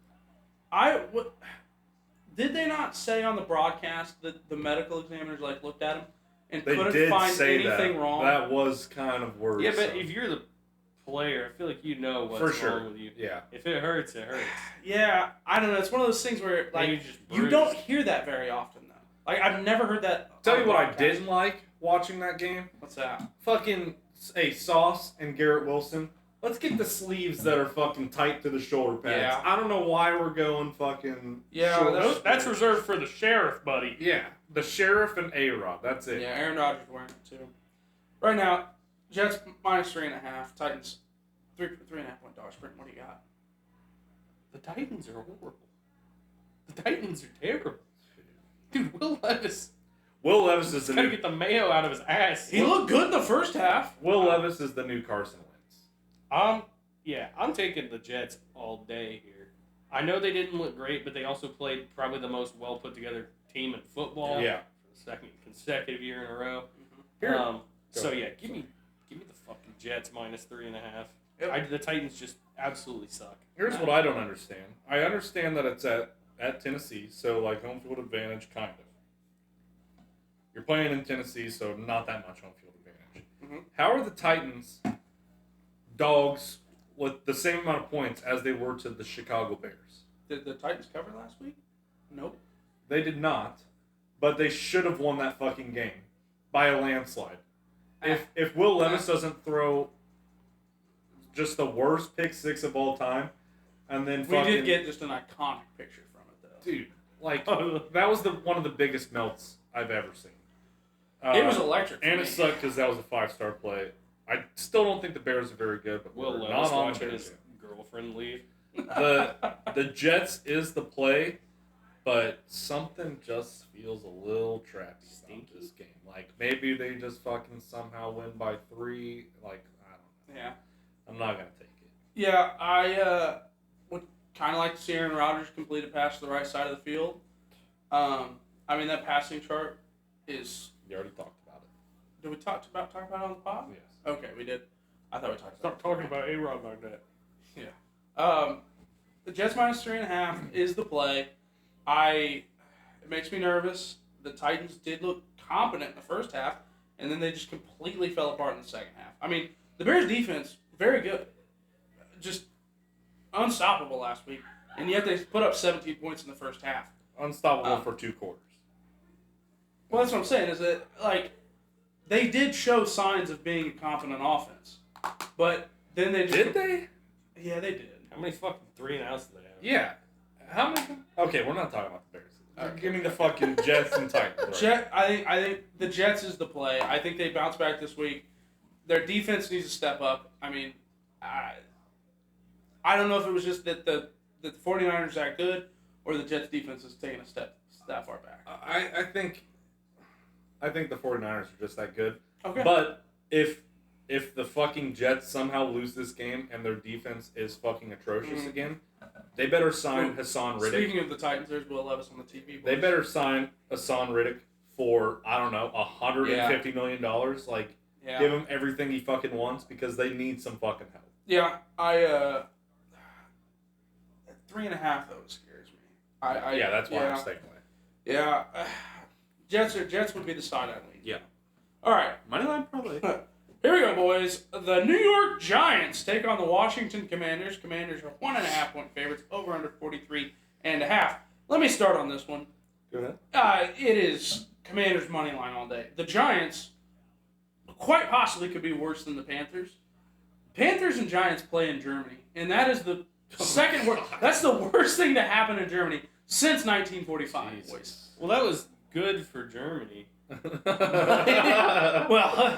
Did they not say on the broadcast that the medical examiners looked at him and They couldn't did find say anything that. wrong? That was kind of worrisome. Yeah, but if you're the player, I feel like you know what's For sure. wrong with you. Yeah. If it hurts, it hurts. Yeah, I don't know. It's one of those things where And you just don't bruised. hear that very often though. Like I've never heard that. Tell on you a what I broadcast. didn't like watching that game. What's that? Fucking Sauce and Garrett Wilson. Let's get the sleeves that are fucking tight to the shoulder pads. Yeah. I don't know why we're going fucking. Yeah, short. That's reserved for the sheriff, buddy. Yeah, the sheriff and A-Rod. That's it. Yeah, Aaron Rodgers wearing it too. Right now, Jets minus 3.5. Titans 3.5 point dog sprint. What do you got? The Titans are horrible. The Titans are terrible. Dude, Will Levis Will Levis is the gotta new. get the mayo out of his ass. He looked good in the first half. Will Levis is the new Carson Wentz. I'm taking the Jets all day here. I know they didn't look great, but they also played probably the most well put together team in football Yeah. for the second consecutive year in a row. Here- So yeah, give me the fucking Jets minus 3.5. Yep. The Titans just absolutely suck. Here's what I don't understand. I understand that it's at Tennessee, so like home field advantage, kind of. You're playing in Tennessee, so not that much home field advantage. Mhm. How are the Titans dogs with the same amount of points as they were to the Chicago Bears? Did the Titans cover last week? Nope. They did not, but they should have won that fucking game by a landslide. If Will Levis doesn't throw just the worst pick six of all time, and then We fucking, did get just an iconic picture from it though. dude, like that was one of the biggest melts I've ever seen. It was electric. and for it me. sucked because that was a 5-star play. I still don't think the Bears are very good, but Will we're Levis not on the watching Bears his yet. girlfriend leave. The Jets is the play, but something just feels a little trappy about this game. Like maybe they just fucking somehow win by 3. Like I don't know. Yeah. I'm not gonna take it. Yeah, I would kind of like to see Aaron Rodgers complete a pass to the right side of the field. I mean that passing chart is. You already talked about it. Did we talk about it on the pod? Yes. Okay, we did. I thought we talked about. Stop talking about A-Rod like that. The Jets minus 3.5 is the play. It makes me nervous. The Titans did look competent in the first half, and then they just completely fell apart in the second half. I mean, the Bears defense very good, just unstoppable last week, and yet they put up 17 points in the first half. Unstoppable for 2 quarters. Well, that's what I'm saying. Is that they did show signs of being a confident offense, but then they just Did they? Yeah, they did. How many fucking 3 and outs do they have? Yeah. How many? Okay, we're not talking about the Bears. Okay. Give me the fucking Jets and Titans. Right? I think the Jets is the play. I think they bounce back this week. Their defense needs to step up. I mean, I don't know if it was just that the 49ers are that good or the Jets defense is taking a step that far back. I think I think the 49ers are just that good. Okay. But if the fucking Jets somehow lose this game and their defense is fucking atrocious again, they better sign Hassan Riddick. Speaking of the Titans, there's Will Levis on the TV. They boys. better sign Hassan Riddick for, I don't know, $150 million. Like, Yeah. give him everything he fucking wants because they need some fucking help. Yeah. 3.5 though scares me. Yeah, that's why I'm staying away. Yeah. Jets would be the side I'd lean. Yeah. All right. Moneyline probably. Here we go, boys. The New York Giants take on the Washington Commanders. Commanders are 1.5 point favorites, over under 43.5. Let me start on this one. Go ahead. It is Commanders money line all day. The Giants quite possibly could be worse than the Panthers. Panthers and Giants play in Germany, and that is the second worst. That's the worst thing to happen in Germany since 1945, boys. Well, that was good for Germany. Well,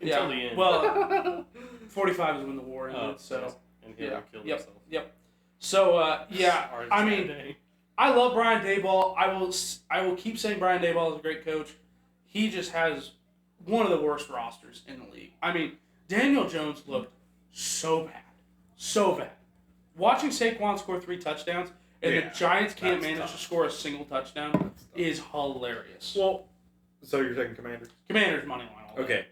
Until the end. Well, 45 is when the war ended, so And Hitler killed himself. Yep. So Sorry, I sad mean, day. I love Brian Daboll. I will keep saying Brian Daboll is a great coach. He just has one of the worst rosters in the league. I mean, Daniel Jones looked so bad. Watching Saquon score 3 touchdowns and Yeah, the Giants can't that's manage tough. to score a single touchdown is hilarious. Well, so you're taking Commanders? Commanders money line. All day. Okay.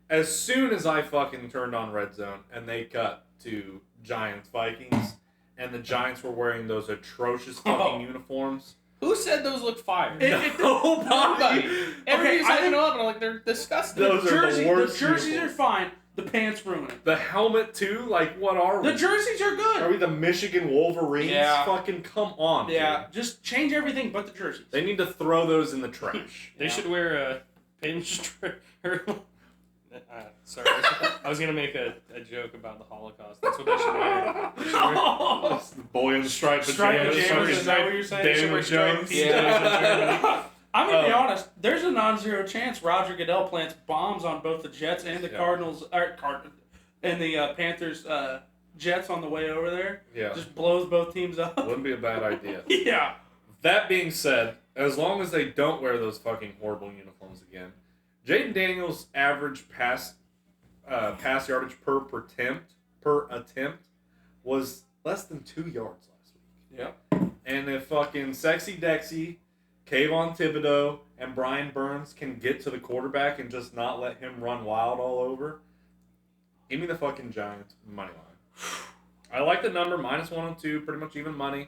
As soon as I fucking turned on Red Zone and they cut to Giants Vikings and the Giants were wearing those atrocious fucking uniforms. Who said those look fire? Nobody. Everybody's I hyping think them up, and I'm like, they're disgusting. Those are the worst The jerseys uniforms. are fine. The pants ruin it. The helmet too? Like, what are we? The jerseys are good. Are we the Michigan Wolverines? Yeah. Fucking come on. Yeah, Dude. just change everything but the jerseys. They need to throw those in the trash. They should wear a pinstripe. Sorry, I was gonna make a joke about the Holocaust. That's what they should wear. They should wear The boy in the striped Striped pajamas. pajamas, fucking is that what you're saying? Daniel Jones. Yeah. I'm gonna be Oh. honest. There's a non-zero chance Roger Goodell plants bombs on both the Jets and the Yeah. Cardinals, and the Panthers Jets on the way over there. Yeah. Just blows both teams up. Wouldn't be a bad idea. Yeah. That being said, as long as they don't wear those fucking horrible uniforms again, Jaden Daniels' average pass yardage per attempt was less than 2 yards last week. Yep. And if fucking Sexy Dexy, Kayvon Thibodeau, and Brian Burns can get to the quarterback and just not let him run wild all over, give me the fucking Giants money line. I like the number -102, pretty much even money.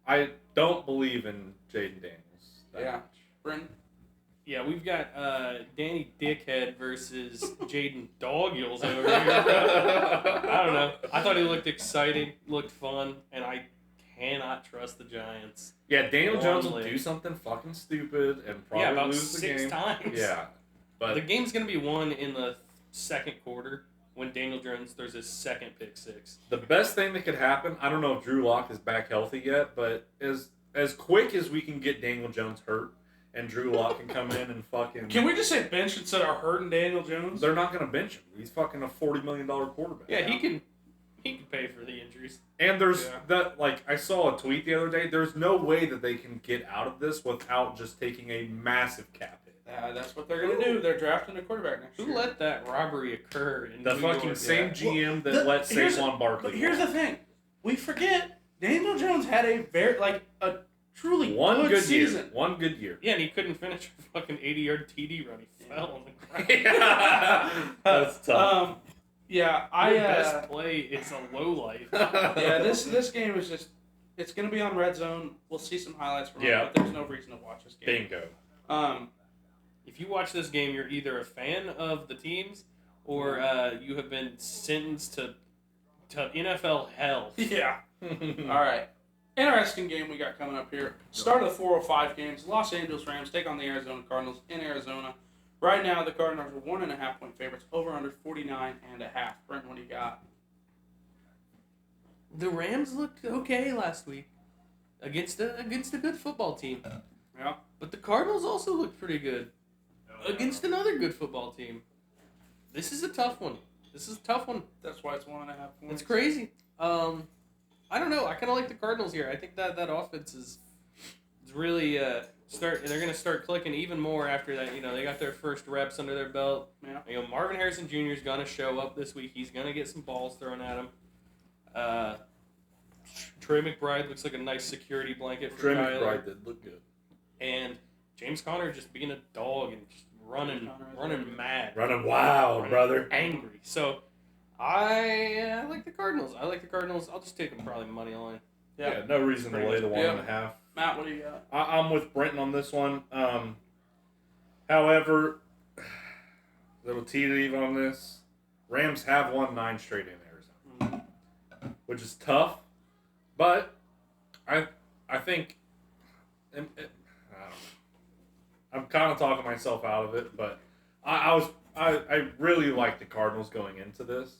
I don't believe in Jaden Daniels that Yeah. much. Brendan. Yeah, we've got Danny Dickhead versus Jaden Doggiles over here. I don't know. I thought he looked exciting, looked fun, and I cannot trust the Giants. Yeah, Daniel Jones will Normally. do something fucking stupid and probably Yeah, about lose the 6 game. times. Yeah, but The game's going to be won in the second quarter when Daniel Jones throws his second pick six. the best thing that could happen, I don't know if Drew Lock is back healthy yet, but as quick as we can get Daniel Jones hurt and Drew Lock can come in and fucking... Can we just say bench instead of hurting Daniel Jones? They're not going to bench him. He's fucking a $40 million quarterback. Yeah, he can pay for the injuries. And there's Yeah. that, like, I saw a tweet the other day. There's no way that they can get out of this without just taking a massive cap hit. That's what they're gonna do. They're drafting a quarterback next year. Who let that robbery occur in The New fucking York? same Yeah. GM that the- let here's- Saquon Barkley. But here's the thing: we forget Daniel Jones had a truly one good season. year. One good year. Yeah, and he couldn't finish a fucking 80-yard TD run. He fell on the ground. That's tough. Yeah, Your best play, it's a low life. yeah. This game is just. It's gonna be on Red Zone. We'll see some highlights from Yeah. it, but there's no reason to watch this game. Bingo. If you watch this game, you're either a fan of the teams or you have been sentenced to NFL hell. Yeah. All right. Interesting game we got coming up here. Start of the 4:05 games. Los Angeles Rams take on the Arizona Cardinals in Arizona. Right now, the Cardinals are 1.5 point favorites. Over under 49.5. Brent, what do you got? The Rams looked okay last week against a good football team. Yeah. But the Cardinals also looked pretty good against another good football team. This is a tough one. That's why it's 1.5 points. It's crazy. I don't know. I kind of like the Cardinals here. I think that offense is it's really they're going to start clicking even more after that. You know, they got their first reps under their belt. Yeah. You know, Marvin Harrison Jr. is going to show up this week. He's going to get some balls thrown at him. Trey McBride looks like a nice security blanket for Trey Kyler. McBride did look good. And James Conner just being a dog and just running mad. Running wild, Running brother. Angry. So, I like the Cardinals. I'll just take them probably money line. Yeah, no reason to lay the Yeah. 1.5. Matt, what do you got? I'm with Brenton on this one. However, little tea leaf on this. Rams have won 9 straight in Arizona, which is tough. But I think I don't know. I'm kind of talking myself out of it, but I really like the Cardinals going into this,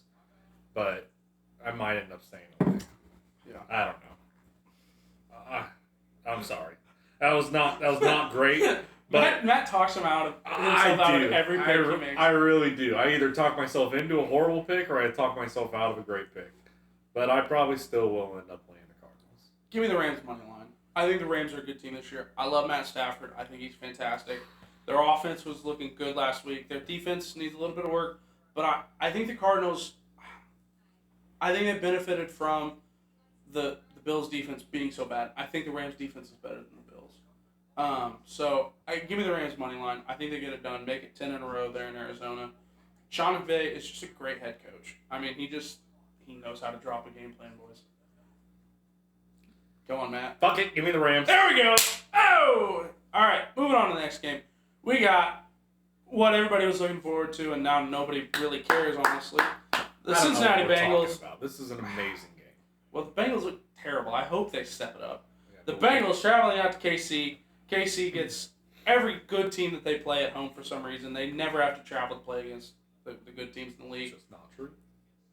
but I might end up staying away. Yeah. I don't know. I'm sorry. That was not great. But Matt talks him out of himself out of every pick he makes. I really do. I either talk myself into a horrible pick or I talk myself out of a great pick. But I probably still will end up playing the Cardinals. Give me the Rams money line. I think the Rams are a good team this year. I love Matt Stafford. I think he's fantastic. Their offense was looking good last week. Their defense needs a little bit of work. But I think the Cardinals, I think they benefited from the Bills' defense being so bad. I think the Rams' defense is better than the Bills. Give me the Rams money line. I think they get it done. Make it 10 in a row there in Arizona. Sean McVay is just a great head coach. I mean, he knows how to drop a game plan, boys. Go on, Matt. Fuck it. Give me the Rams. There we go. Oh! All right, moving on to the next game. We got what everybody was looking forward to, and now nobody really cares, honestly. The I don't know Cincinnati what we're talking Bengals. about. This is an amazing game. Well, the Bengals look terrible. I hope they step it up. Yeah, The but Bengals traveling out to KC. KC gets every good team that they play at home for some reason. They never have to travel to play against the good teams in the It's league. just not true.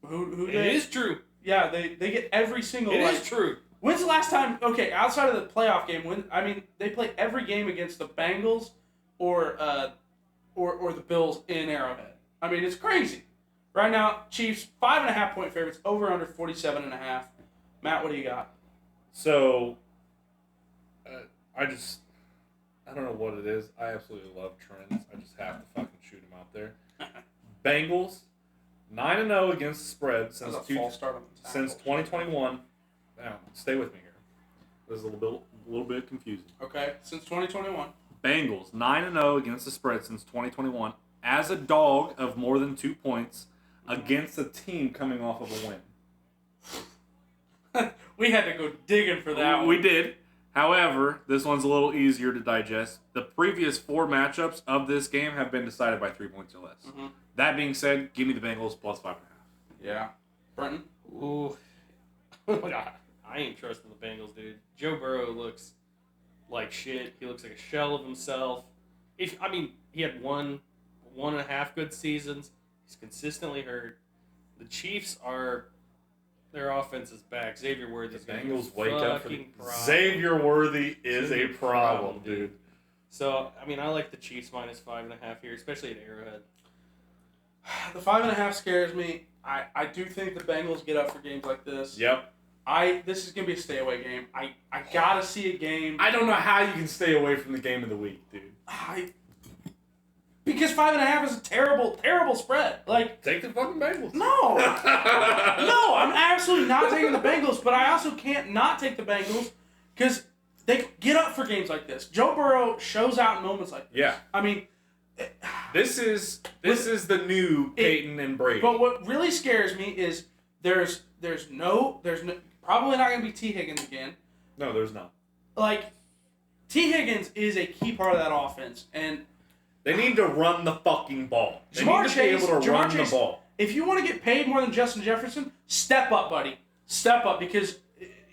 Who It they? is true. Yeah, they get every single. It like, is true. When's the last time? Okay, outside of the playoff game, they play every game against the Bengals or the Bills in Arrowhead. I mean, it's crazy. Right now, Chiefs 5.5 point favorites, over under 47.5. Matt, what do you got? So, I don't know what it is. I absolutely love trends. I just have to fucking shoot them out there. Bengals 9-0 against the spread That was a false start on the tackle. since 2021. Now, stay with me here. This is a little bit confusing. Okay, since 2021. Bengals 9-0 against the spread since 2021 as a dog of more than 2 points against a team coming off of a win. We had to go digging for that one. We did. However, this one's a little easier to digest. The previous 4 matchups of this game have been decided by 3 points or less. Mhm. That being said, give me the Bengals plus 5.5. Yeah. Brenton? Ooh. I ain't trusting the Bengals, dude. Joe Burrow looks like shit. He looks like a shell of himself. He had 1.5 good seasons. He's consistently hurt. The Chiefs their offense is back. Xavier Worthy is The going to be Bengals wake up. fucking problem. Xavier Worthy is a problem, dude. dude. So, I like the Chiefs minus 5.5 here, especially at Arrowhead. The 5.5 scares me. I do think the Bengals get up for games like this. Yep. This is gonna be a stay away game. I gotta see a game. I don't know how you can stay away from the game of the week, dude. Because 5.5 is a terrible, terrible spread. Like, Take the fucking Bengals. no, no, I'm absolutely not taking the Bengals. But I also can't not take the Bengals because they get up for games like this. Joe Burrow shows out in moments like this. Yeah. I mean, This is the new Peyton and Brady. but what really scares me is there's no probably not gonna be T. Higgins again. No, there's not. Like, T. Higgins is a key part of that offense, and They need to run the fucking ball. They Jamar need to be able to Chase- run Chase- the ball. if you want to get paid more than Justin Jefferson, step up, buddy. Step up, because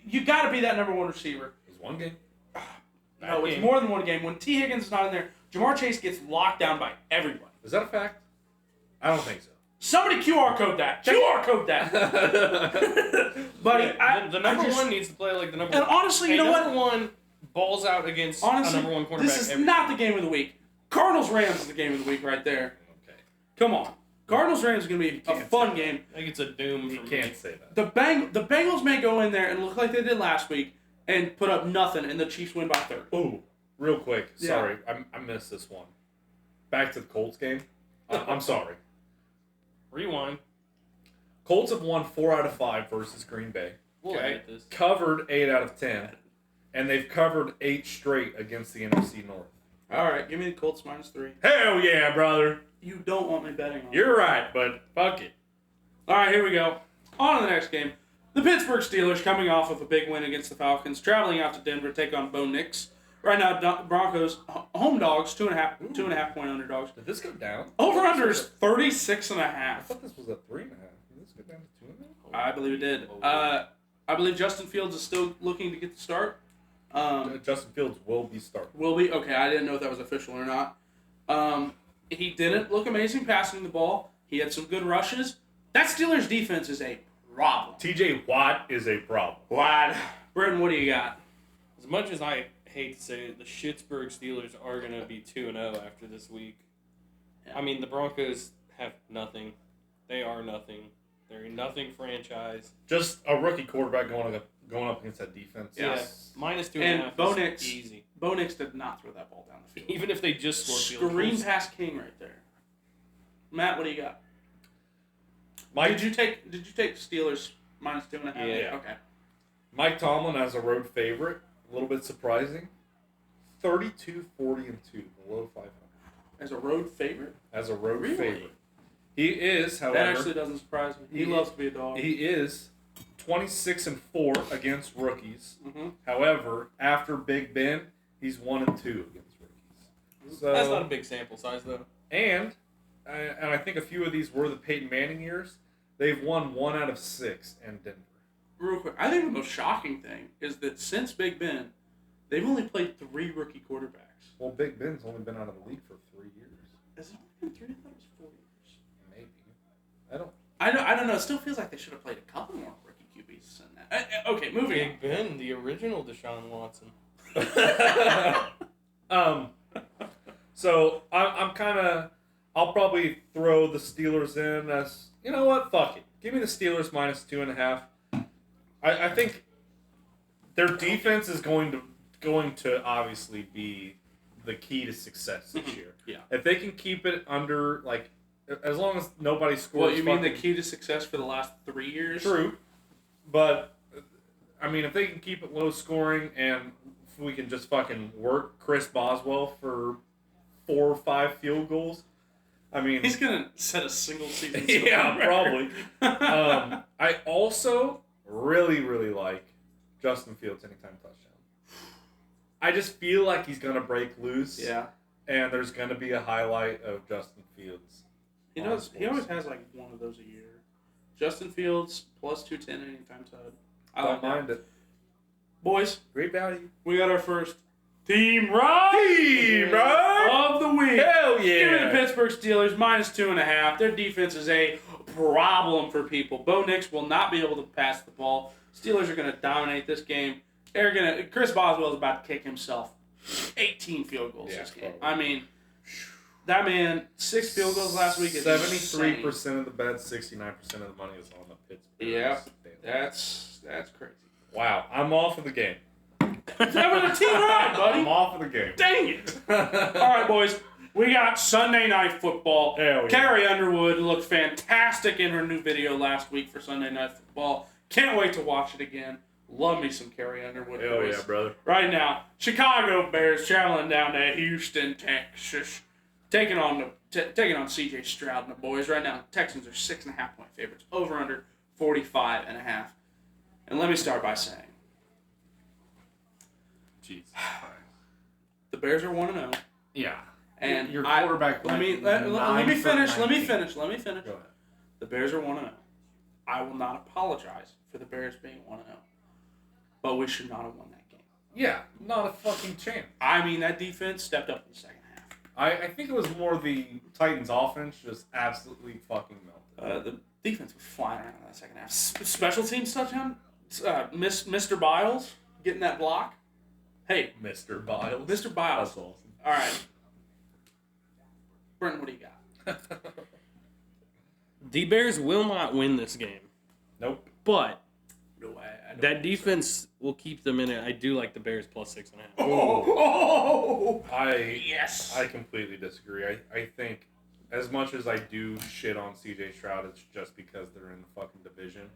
you got to be that number 1 receiver. It's one game. No, it's game. more than one game. When T. Higgins is not in there, Jamar Chase gets locked down by everybody. Is that a fact? I don't think so. Somebody QR code that. QR code that. Buddy, The number one needs to play like the number And one. honestly, you know number what? one balls out against Honestly, a number one quarterback. this is not the game of the week. Cardinals-Rams is the game of the week right there. Okay. Come on. Cardinals-Rams is going to be a can't fun say game. I think it's a doom You for can't me. say that. The Bengals may go in there and look like they did last week, and put up nothing, and the Chiefs win by 30. Ooh, real quick. Yeah. Sorry, I missed this one. Back to the Colts game. I'm sorry. Rewind. Colts have won 4 out of 5 versus Green Bay. We'll Okay. edit this. Covered 8 out of 10. And they've covered 8 straight against the NFC North. All right, give me the Colts -3. Hell yeah, brother. You don't want me betting on it. You're right, but fuck it. All right, here we go. On to the next game. The Pittsburgh Steelers coming off of a big win against the Falcons, traveling out to Denver to take on Bo Nix. Right now, Broncos home dogs, 2.5 point underdogs. Did this go down? Over under is I 36.5. thought this was a 3.5. Did this go down to 2.5? I believe it did. I believe Justin Fields is still looking to get the start. Justin Fields will be starting. Will be okay. I didn't know if that was official or not. He didn't look amazing passing the ball. He had some good rushes. That Steelers defense is a problem. TJ Watt is a problem. Wide. Britton, what do you got? As much as I hate to say it, the Pittsburgh Steelers are going to be 2-0 after this week. Yeah. I mean, the Broncos have nothing. They are nothing. They're a nothing franchise. Just a rookie quarterback going up against that defense. Yeah. Yes. -2.5 And Bo is Nix. easy. Bo Nix did not throw that ball down the field. Even if they just score field Screen goals. past King right there. Matt, what do you got? Mike, Did you take Steelers -2.5? Yeah. Okay. Mike Tomlin as a road favorite. A little bit surprising. 32, 40, and 2, below 500. As a road favorite? As a road Really? favorite. He is, however, That actually doesn't surprise me. He He- loves to be a dog. he is 26-4 against rookies. Mm-hmm. However, after Big Ben, he's 1-2 against rookies. So, That's not a big sample size, though. and I think a few of these were the Peyton Manning years. They've won 1 out of 6 in Denver. Real quick, I think the most shocking thing is that since Big Ben, they've only played 3 rookie quarterbacks. Well, Big Ben's only been out of the league for 3 years. Has it only been 3? I thought it was 4 years. Maybe. I don't. I don't know. It still feels like they should have played a couple more rookie QBs than that. Okay, moving on. Big Ben, the original Deshaun Watson. So I'm kind of. I'll probably throw the Steelers in as, you know what? Fuck it. Give me the Steelers -2.5. I think their defense is going to obviously be the key to success this year. Yeah. If they can keep it under, like, as long as nobody scores. Well, you mean the fucking- key to success for the last 3 years? True, but I mean, if they can keep it low scoring and if we can just fucking work Chris Boswell for 4 or 5 field goals, I mean, He's going to set a single season. yeah, scoring record. probably. I also really like Justin Fields anytime touchdown. I just feel like he's gonna break loose. Yeah. And there's gonna be a highlight of Justin Fields. He does. He always has like one of those a year. Justin Fields +210 anytime touchdown. I Don't like that. mind it. Boys, Great value. we got our first team ride Team ride of the week. Hell Give me the yeah! Pittsburgh Steelers -2.5. Their defense is a problem for people. Bo Nix will not be able to pass the ball. Steelers are going to dominate this game. Chris Boswell is about to kick himself 18 field goals Yeah, this game. probably. I mean, that man 6 field goals last week is 73% of the bets, 69% of the money is on the Pittsburgh. Yeah. Steelers. That's crazy. Wow, I'm off of the game. That was a team ride, buddy. I'm off of the game. Dang it. All right, boys. We got Sunday Night Football. Hell yeah. Carrie Underwood looked fantastic in her new video last week for Sunday Night Football. Can't wait to watch it again. Love me some Carrie Underwood. Hell boys. yeah, brother. Right now, Chicago Bears traveling down to Houston, Texas, taking on C.J. Stroud and the boys. Right now, Texans are 6.5 point favorites. Over under 45.5. And let me start by saying, Jesus. the Bears are 1-0. Yeah. And Your I- quarterback Let me went let me 9 for finish. Let me 19. finish. Go ahead. The Bears are 1-0. I will not apologize for the Bears being 1-0. But we should not have won that game. Yeah, not a fucking chance. I mean, that defense stepped up in the second half. I think it was more the Titans' offense just absolutely fucking melted. The defense was flying around in that second half. Special teams touchdown. Mr. Biles getting that block. Hey, Mr. Biles. Mr. Biles. That's awesome. All right. Brenton, what do you got? The Bears will not win this game, Nope. but No, don't That think so. defense will keep them in it. I do like the Bears plus 6.5. Oh, I yes. completely disagree. I think as much as I do shit on CJ Stroud, it's just because they're in the fucking division.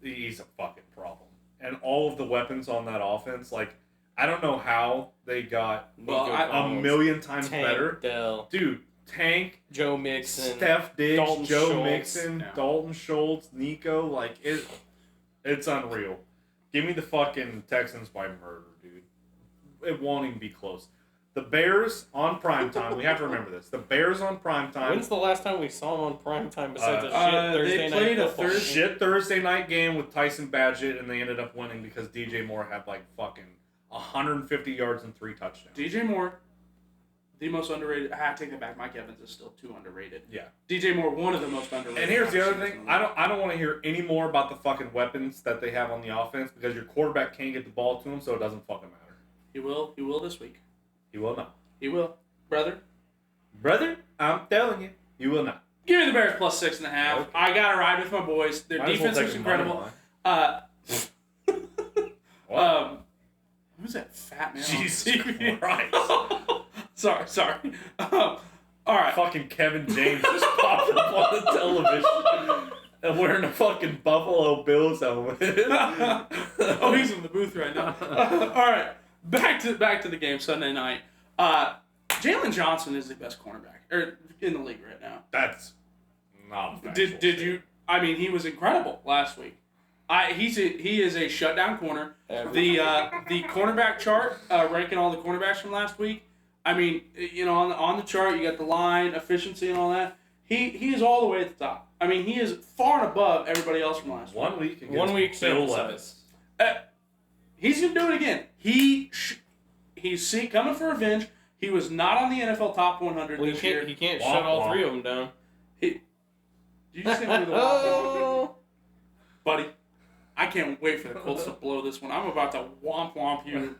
He's a fucking problem. And all of the weapons on that offense, like, I don't know how they got Well, Nico I- a Collins, million times Tank better. Dell, Dude, Tank, Joe Mixon, Steph Diggs, Dalton Joe Schultz. Mixon, Yeah. Dalton Schultz, Nico, like, it's unreal. Give me the fucking Texans by murder, dude. It won't even be close. The Bears on primetime, we have to remember this. The Bears on primetime, When's the last time we saw him on primetime besides a shit they Thursday played night a football? Thursday- shit Thursday night game with Tyson Badgett, and they ended up winning because DJ Moore had like fucking 150 yards and 3 touchdowns. DJ Moore, the most underrated. I take that back. Mike Evans is still too underrated. Yeah. DJ Moore, one of the most underrated. And here's the other receivers thing: in the I don't want to hear any more about the fucking weapons that they have on the offense because your quarterback can't get the ball to him, so it doesn't fucking matter. He will. He will this week. He will not, He will, brother. brother. I'm telling you, you will not. Give me the Bears plus 6.5. Okay. I got to ride with my boys. Their Might as well defense take is the money incredible. line. Uh, who's that fat man? on Jesus TV? Christ! sorry. All right. Fucking Kevin James just popped up on the television and wearing a fucking Buffalo Bills helmet. Oh, he's in the booth right now. All right, back to the game Sunday night. Jalen Johnson is the best cornerback in the league right now. That's not a factual Did statement. you? I mean, he was incredible last week. He is a shutdown corner. The cornerback chart ranking all the cornerbacks from last week. I mean, you know, on the chart you got the line efficiency and all that. He is all the way at the top. I mean, he is far and above everybody else from last week. 1 week against 1 week Bill sample Levis. He's gonna do it again. He's coming for revenge. He was not on the NFL top 100 Well, this year. he can't Womp shut all womp. 3 of them down. Did you just say we were the womp womp? Buddy, I can't wait for the Colts to blow this one. I'm about to womp you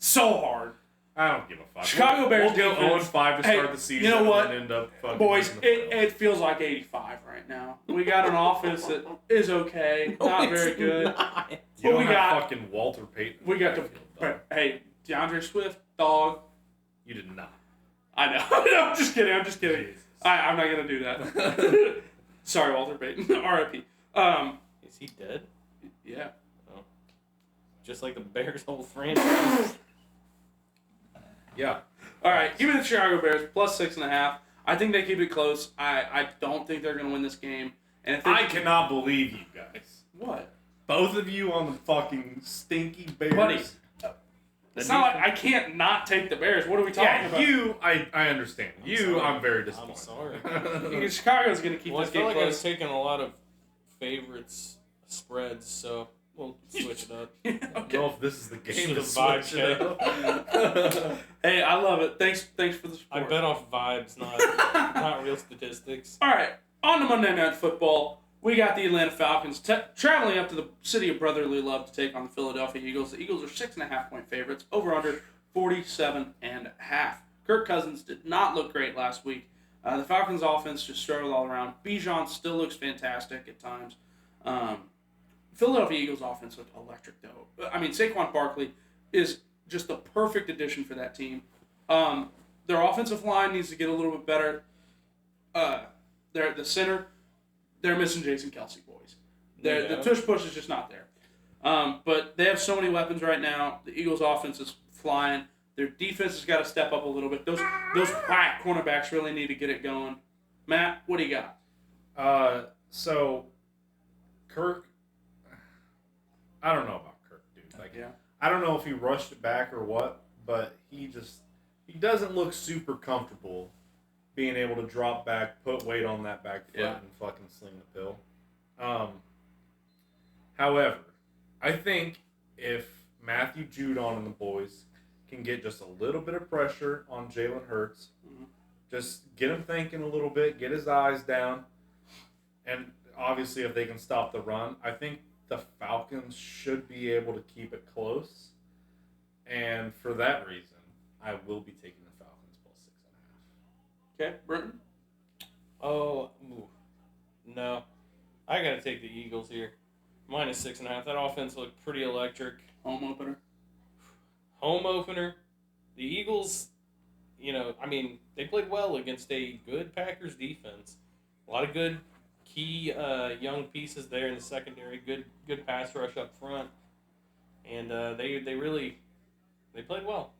so hard. I don't give a fuck. Chicago Bears We'll go defense. 0-5 to Hey, start the season you know what? and then end up fucking Boys, losing the playoffs. it feels like 85 right now. We got an offense that is okay, not very good. You But don't we have got fucking Walter Payton. we got the Backfield, though. hey DeAndre Swift dog. You did not. I know. I'm just kidding. Jesus. I'm not gonna do that. Sorry, Walter Payton. R.I.P. Is he dead? Yeah. Just like the Bears' whole franchise. Yeah. All right. Give me the Chicago Bears plus 6.5. I think they keep it close. I don't think they're gonna win this game. And if they, I cannot believe you guys. what? Both of you on the fucking stinky Bears. Buddy, it's not like I can't not take the Bears. What are we talking Yeah, about? you, I understand. sorry. I'm very I'm disappointed. sorry. Chicago's gonna keep Well, I this feel game like I was close. taking a lot of favorites spreads, so we'll switch it up. I don't know if this is the game to Just the vibe switch it up. Hey, I love it. Thanks for the I support. bet off vibes, not real statistics. All right, on to Monday Night Football. We got the Atlanta Falcons traveling up to the city of brotherly love to take on the Philadelphia Eagles. The Eagles are 6.5-point favorites, over under 47.5. Kirk Cousins did not look great last week. The Falcons' offense just struggled all around. Bijan still looks fantastic at times. Philadelphia Eagles' offense looked electric, though. I mean, Saquon Barkley is just the perfect addition for that team. Their offensive line needs to get a little bit better. They're at the center. They're missing Jason Kelsey, boys. The tush push is just not there. But they have so many weapons right now. The Eagles' offense is flying. Their defense has got to step up a little bit. Those whack cornerbacks really need to get it going. Matt, what do you got? So Kirk, I don't know about Kirk, dude. Like, Yeah. I don't know if he rushed it back or what, but he doesn't look super comfortable being able to drop back, put weight on that back foot, Yeah. and fucking sling the pill. However, I think if Matthew Judon and the boys can get just a little bit of pressure on Jalen Hurts, Mhm. just get him thinking a little bit, get his eyes down, and obviously if they can stop the run, I think the Falcons should be able to keep it close. And for that reason, I will be taking the Falcons plus 6.5. Okay, Brenton? Oh, no. I gotta take the Eagles here. -6.5. That offense looked pretty electric. Home opener. Home opener. The Eagles, they played well against a good Packers defense. A lot of good key young pieces there in the secondary. Good pass rush up front, and they played well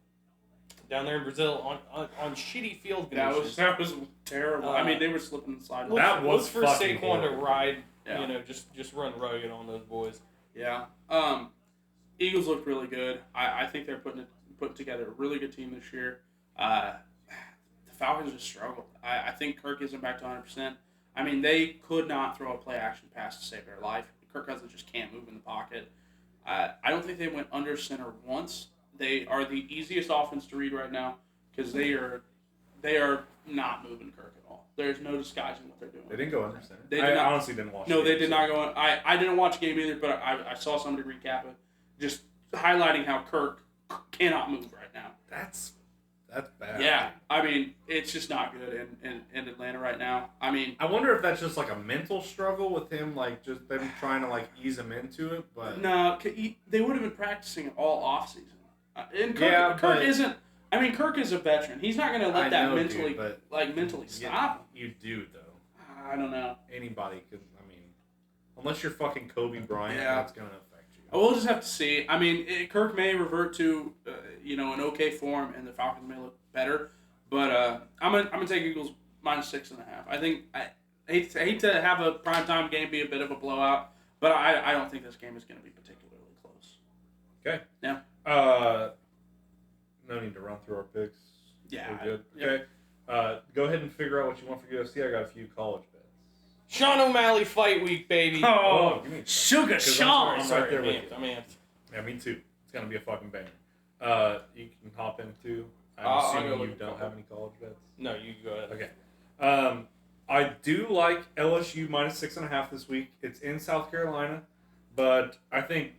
down there in Brazil on shitty field conditions. That was terrible. I mean, they were slipping the sidewalk. That was for fucking Saquon to horrible. ride. Yeah. Just run rugged on those boys. Yeah. Eagles looked really good. I think they're putting together a really good team this year. The Falcons just struggled. I think Kirk isn't back to 100%. I mean, they could not throw a play action pass to save their life. Kirk Cousins just can't move in the pocket. I don't think they went under center once. They are the easiest offense to read right now because they are not moving Kirk at all. There's no disguising what they're doing. They didn't go under center. They I did not- honestly didn't watch. No, the they game, did so- not go on. I didn't watch the game either, but I saw somebody recap it, just highlighting how Kirk cannot move right now. That's bad. Yeah, I mean, it's just not good in Atlanta right now. I mean, I wonder if that's just like a mental struggle with him, like just them trying to like ease him into it. But no, they would have been practicing it all offseason. And Kirk, Yeah, Kirk but- isn't. I mean, Kirk is a veteran. He's not going to let I that know, mentally, dude, but mentally stop. You do though. I don't know. Anybody could. I mean, unless you're fucking Kobe Bryant, Yeah. that's gonna affect you. We'll just have to see. I mean, Kirk may revert to an okay form, and the Falcons may look better. But I'm gonna take Eagles -6.5. I think I hate to have a primetime game be a bit of a blowout, but I don't think this game is going to be particularly close. Okay. Yeah. No need to run through our picks. Yeah. We're good. Yep. Okay. Go ahead and figure out what you want for UFC. I got a few college bets. Sean O'Malley fight week, baby. Oh, give me a Sugar 'Cause Sean. I'm right there with man. you. I mean, Yeah, me too. It's gonna be a fucking banger. You can hop in too. I'm I'll go assuming look you at don't couple. have any college bets. no, you go ahead. Okay. I do like LSU -6.5 this week. It's in South Carolina, but I think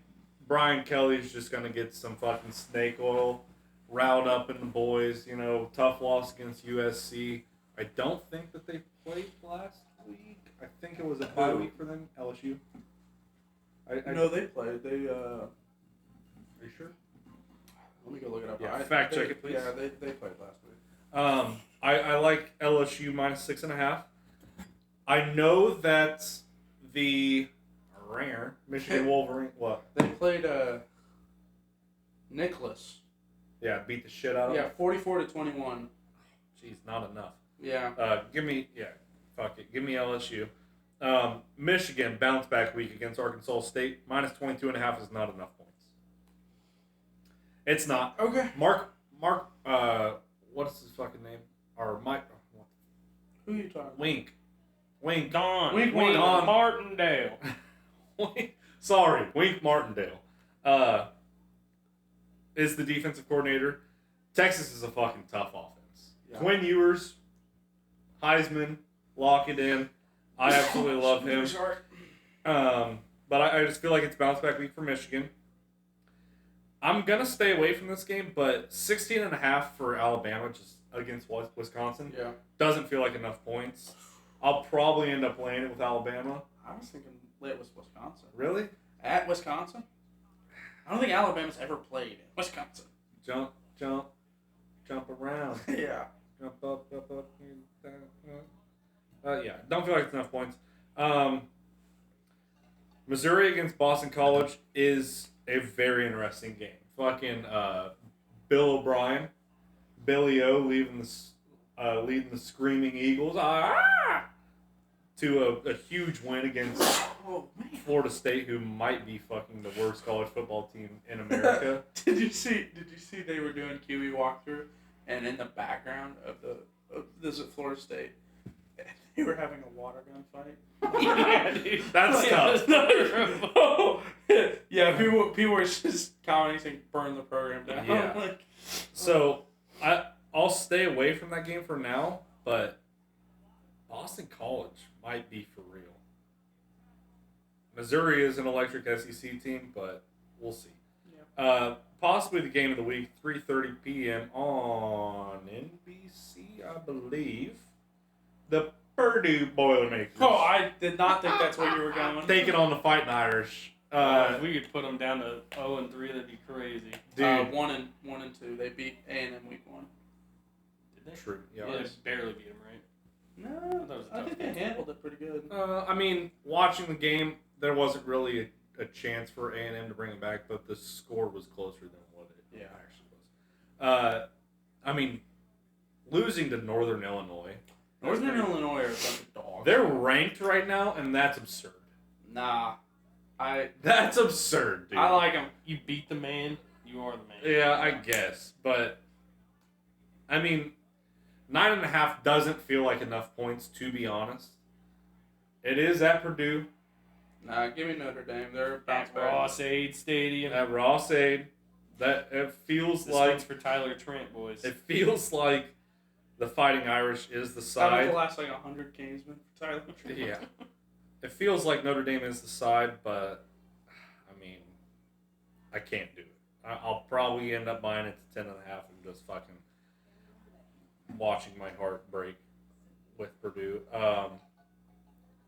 Brian Kelly's just gonna get some fucking snake oil riled up in the boys. Tough loss against USC. I don't think that they played last week. I think it was a bye week for them. LSU. No, they played. They. Are you sure? Let me go look it up. Yeah, fact check it, please. Yeah, they played last week. I like LSU -6.5. I know that the rare Michigan Wolverine. What? They played Nicholas. Yeah, beat the shit out of Yeah, them. 44-21. Jeez, not enough. Yeah. Fuck it. Give me LSU. Michigan bounce back week against Arkansas State -22.5 is not enough points. It's not. Okay. Mark. What's his fucking name? Or Mike. Who are you talking? Wink. Don. Wink Don. Martindale. Sorry, Wink Martindale. Is the defensive coordinator. Texas is a fucking tough offense. Yeah. Quinn Ewers, Heisman, lock it in. I absolutely love him. Sorry. But I just feel like it's bounce back week for Michigan. I'm going to stay away from this game, but 16.5 for Alabama just against Wisconsin Yeah. doesn't feel like enough points. I'll probably end up laying it with Alabama. I was thinking late was Wisconsin. Really? At Wisconsin? I don't think Alabama's ever played in Wisconsin. Jump around. Yeah. Jump up, down. Yeah, don't feel like it's enough points. Missouri against Boston College is a very interesting game. Fucking Bill O'Brien, Billy O leading the Screaming Eagles to a huge win against Oh man. Florida State, who might be fucking the worst college football team in America. Did you see they were doing QE walkthrough, and in the background of this at Florida State, they were having a water gun fight. Yeah, dude. That's tough. Oh, yeah, people were just commenting saying burn the program down. Yeah. Like, So I'll stay away from that game for now, but Boston College might be for real. Missouri is an electric SEC team, but we'll see. Possibly the game of the week, 3:30 p.m. on NBC, I believe. The Purdue Boilermakers oh, I did not think that's where you were going. taking on the Fighting Irish. If we could put them down to 0-3, that'd be crazy. dude, 1 and 2. They beat A&M week 1. Did they? true. Yeah. Yeah, Yes. they barely beat them, right? No, That was a I tough think they handled it pretty good. I mean, watching the game, there wasn't really a chance for A&M to bring it back, but the score was closer than what it actually was. I mean, losing to Northern Illinois. Northern Illinois are a bunch of dogs. They're ranked right now, and that's absurd. Nah, That's absurd, dude. I like them. You beat the man, you are the man. Yeah, I guess, but I mean, 9.5 doesn't feel like enough points, to be honest. It is at Purdue, Nah, give me Notre Dame. They're bounce At back. Ross Aid Stadium. at Ross Aid. That it feels This like one's for Tyler Trent, boys. it feels like the Fighting Irish is the That was side. the last 100 games for Tyler. Yeah, it feels like Notre Dame is the side, but I mean, I can't do it. I'll probably end up buying it to 10.5 and just fucking watching my heart break with Purdue.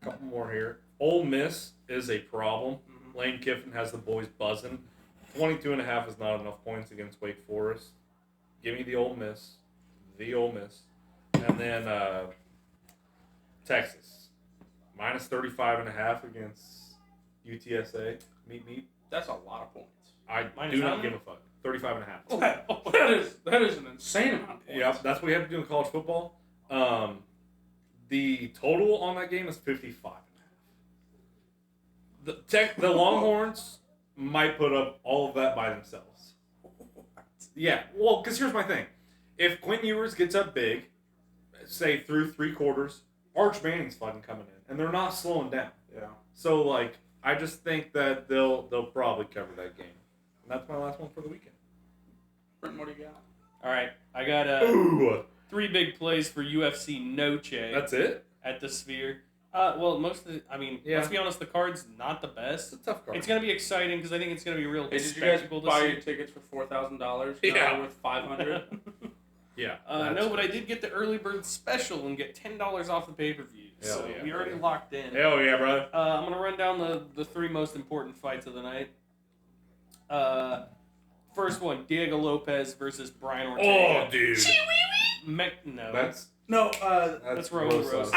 Couple more here. Ole Miss is a problem. Mhm. Lane Kiffin has the boys buzzing. 22.5 is not enough points against Wake Forest. Give me the Ole Miss. And then Texas. Minus 35.5 against UTSA. Meet. That's a lot of points. I Minus do how not many? give a fuck. 35.5. That is an insane amount of points. Yep, that's what we have to do in college football. The total on that game is 55.5. The Longhorns might put up all of that by themselves. Yeah, well, because here's my thing. If Quinn Ewers gets up big, say through 3 quarters, Arch Manning's fucking coming in, and they're not slowing down. Yeah. So, like, I just think that they'll probably cover that game. And that's my last one for the weekend. Brenton, what do you got? All right, I got Ooh, 3 big plays for UFC Noche that's it? at the Sphere. Well, most of the, Yeah. let's be honest, the card's not the best. It's a tough card. It's going to be exciting because I think it's going to be a real Hey, did you guys spectacle to buy see. your tickets for $4,000? Yeah. With $500. Yeah. No, that's but I did get the early bird special and get $10 off the pay-per-view. Hell So yeah, we already brother. locked in. Hell yeah, brother. I'm going to run down the 3 most important fights of the night. First one, Diego Lopez versus Brian Ortega. Oh, dude. No, That's No, That's Raul Rosas.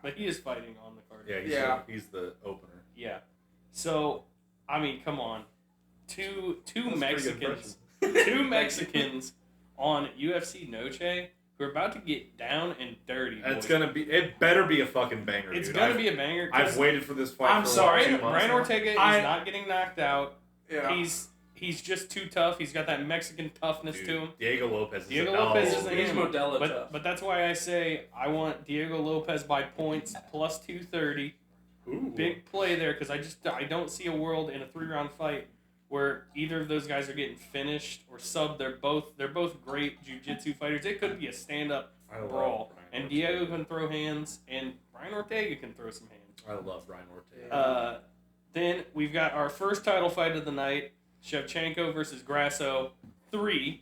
But he is fighting on the card. Yeah, Yeah. He's the opener. Yeah. So, I mean, come on. Two That's a pretty good Mexicans. impression. Two Mexicans on UFC Noche who are about to get down and dirty. It's boys. gonna be. It better be a fucking banger. It's dude. gonna be a banger. 'cause I've waited for this fight. I'm for sorry, Like 2 months Brian now. Ortega is not getting knocked out. yeah. He's just too tough. He's got that Mexican toughness Dude, to him. Diego Lopez. Diego is Lopez no, is the He's him. Modelo tough. But that's why I say I want Diego Lopez by points plus 230. Ooh. Big play there because I don't see a world in a 3-round fight where either of those guys are getting finished or subbed. They're both great jiu-jitsu fighters. It could be a stand-up I love brawl, Brian and Ortega. Diego can throw hands, and Brian Ortega can throw some hands. I love Brian Ortega. Then we've got our first title fight of the night: Shevchenko versus Grasso 3.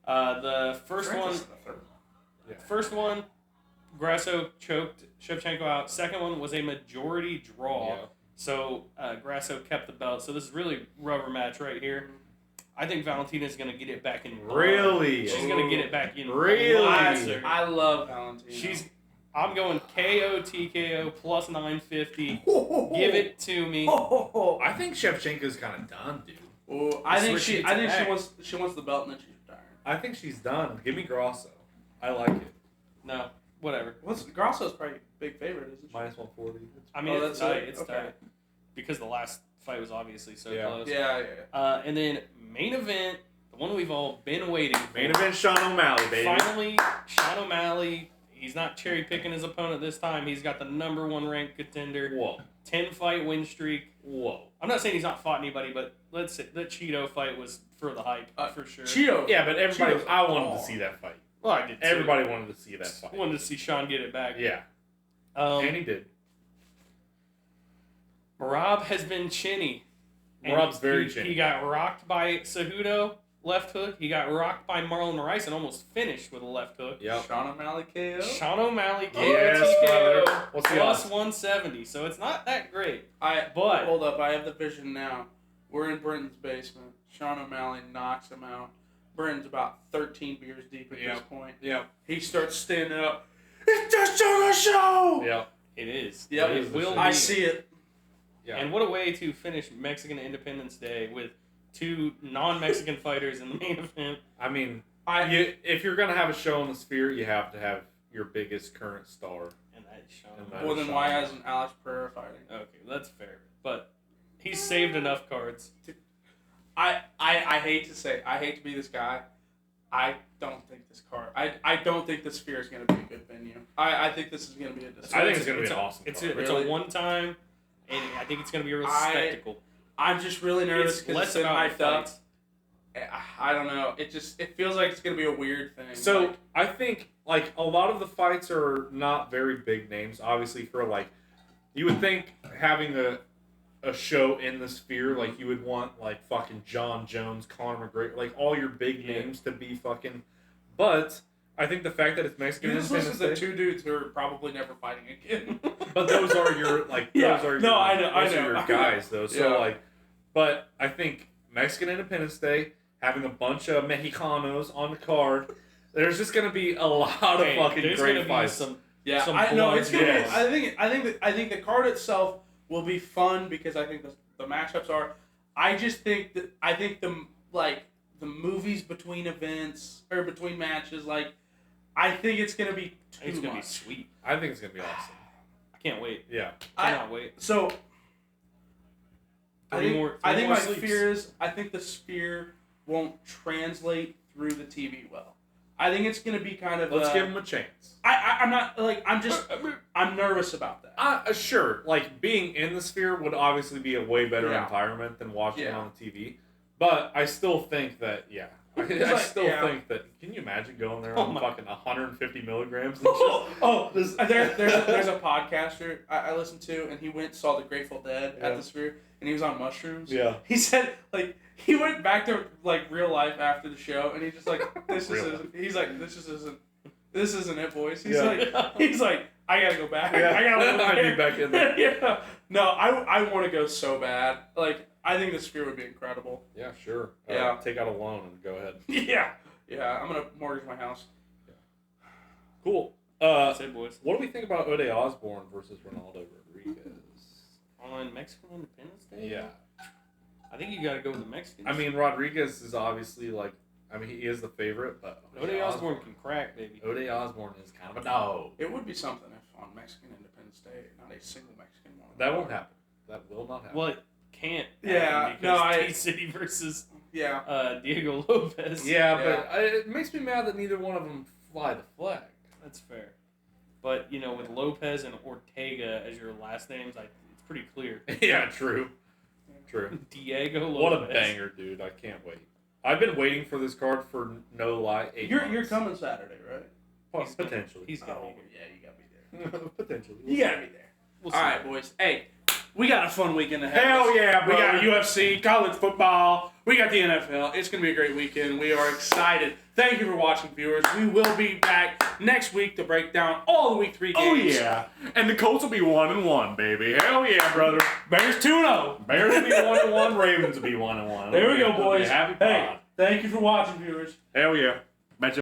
The first one, Grasso choked Shevchenko out. Second one was a majority draw. Yeah. So Grasso kept the belt. So this is really rubber match right here. I think Valentina's going to get it back in. Really? She's going to get it back in. Really? Blazer. I love Valentina. I'm going KO TKO plus 950. Give it to me. I think Shevchenko's kind of done, dude. Ooh, I think Switching she it back. wants the belt and then she's retiring. I think she's done. Give me Grasso. I like it. No, whatever. Grasso's probably a big favorite, isn't she? Minus 140. I mean, Oh, it's that's tight. it? It's Okay. tight. Because the last fight was obviously so Yeah. close. Yeah. And then main event, the one we've all been waiting for. Main event Sean O'Malley, baby. Finally, Sean O'Malley. He's not cherry picking his opponent this time. He's got the #1 ranked contender. Whoa. 10-fight win streak. Whoa. I'm not saying he's not fought anybody, but let's say the Cheeto fight was for the hype for sure. Cheeto. Yeah, but everybody. Cheeto's I wanted to hard. see that fight. Well, I did. Too. Everybody wanted to see that fight. wanted to see Sean get it back. Yeah, and he did. Marab has been chinny. And Marab's very chinny. He got rocked by Cejudo, left hook. He got rocked by Marlon Moraes and almost finished with a left hook. Yep. Sean O'Malley KO. Sean O'Malley KO Yes, TKO brother. What's the plus odds? 170. So it's not that great. But hold up, I have the vision now. We're in Brenton's basement. Sean O'Malley knocks him out. Brenton's about 13 beers deep at this point. Yep. He starts standing up. It's the Sugar Show! Yep. It is. Yep. It will I be. see it. Yeah. And what a way to finish Mexican Independence Day with 2 non-Mexican fighters in the main event. I mean, I if you're gonna have a show on the Sphere, you have to have your biggest current star. And that's Sean. And O'Malley. well, then why hasn't Alex Pereira fighting? Okay, that's fair. But he's saved enough cards. I hate to say, I hate to be this guy. I don't think this card. I don't think the Sphere is going to be a good venue. I think this is going to be a I think it's gonna be an awesome It's card. it's Really? a one-time, and I think it's going to be a real I- spectacle. I'm just really nervous It's because less it's been about hyped up. fights. I don't know. It feels like it's going to be a weird thing. So Like, I think like a lot of the fights are not very big names. Obviously, for like you would think having a show in the Sphere, like you would want like fucking John Jones, Conor McGregor, like all your big Yeah. names to be fucking. But I think the fact that it's Mexican you just listen Independence to Day, 2 dudes who are probably never fighting again. but those are your like Yeah. those are No, your, I know, I those know, are your I know. guys though. So Yeah. like, but I think Mexican Independence Day having a bunch of Mexicanos on the card. There's just gonna be a lot of Hey, fucking there's great gonna be fights. some Yeah, Some I know it's gonna. blood, Be, I think the card itself will be fun because I think the matchups are. I just think that the movies between events or between matches, like I think it's gonna be too It's gonna be much. sweet. I think it's gonna be awesome. I can't wait. Yeah. Cannot wait. So I Three think, more I think my sleeps. fear is I think the Sphere won't translate through the TV well. I think it's gonna be kind of. Let's give them a chance. I'm not like I'm nervous about that. Sure. Like being in the Sphere would obviously be a way better Yeah. environment than watching it Yeah. on the TV. But I still think that I like- still yeah. think that. Can you imagine going there Oh on my- fucking 150 milligrams? There's a podcaster I listened to, and he went and saw the Grateful Dead Yeah. at the Sphere, and he was on mushrooms. Yeah. He said like he went back to like real life after the show, and he's just like this Real isn't. He's like this isn't it, boys. He's Yeah. he's like I gotta go back. Yeah. I gotta I'd be back in there. Yeah. No, I want to go so bad. Like I think the Sphere would be incredible. Yeah, sure. Yeah. Take out a loan and go ahead. Yeah. Yeah. I'm gonna mortgage my house. Cool. That's it, boys. What do we think about Ode Osborne versus Ronaldo Rodriguez? On Mexican Independence Day? Yeah. I think you gotta go with the Mexicans. I mean, Rodriguez is obviously like, he is the favorite, but Ode Osborne can crack, baby. Ode Osborne is kind of a dog. It would be something if on Mexican Independence Day, not a single Mexican one. That won't happen. That will not happen. Well, it can't. Yeah, happen no, because I- T-City versus Yeah. Diego Lopez. Yeah, Yeah. but it makes me mad that neither one of them fly the flag. That's fair. But, with Lopez and Ortega as your last names, it's pretty clear. Yeah, true. True. Diego Lopez. What a banger, dude. I can't wait. I've been waiting for this card for no lie 8 You're months. coming Saturday, right? He's gonna- Potentially. He's gonna Oh, be here. yeah, you gotta be there. Potentially. You gotta be there. We'll All see. right, boys. Hey, we got a fun weekend ahead. Hell yeah, We bro. got UFC, college football. We got the NFL. It's gonna be a great weekend. We are excited. Thank you for watching, viewers. We will be back next week to break down all the week 3 games. Oh yeah, and the Colts will be 1-1, baby. Hell yeah, brother. Bears 2-0. Bears will be 1-1. Ravens will be 1-1. There we go, It'll be a boys. Happy Hey, pod. thank you for watching, viewers. Hell yeah.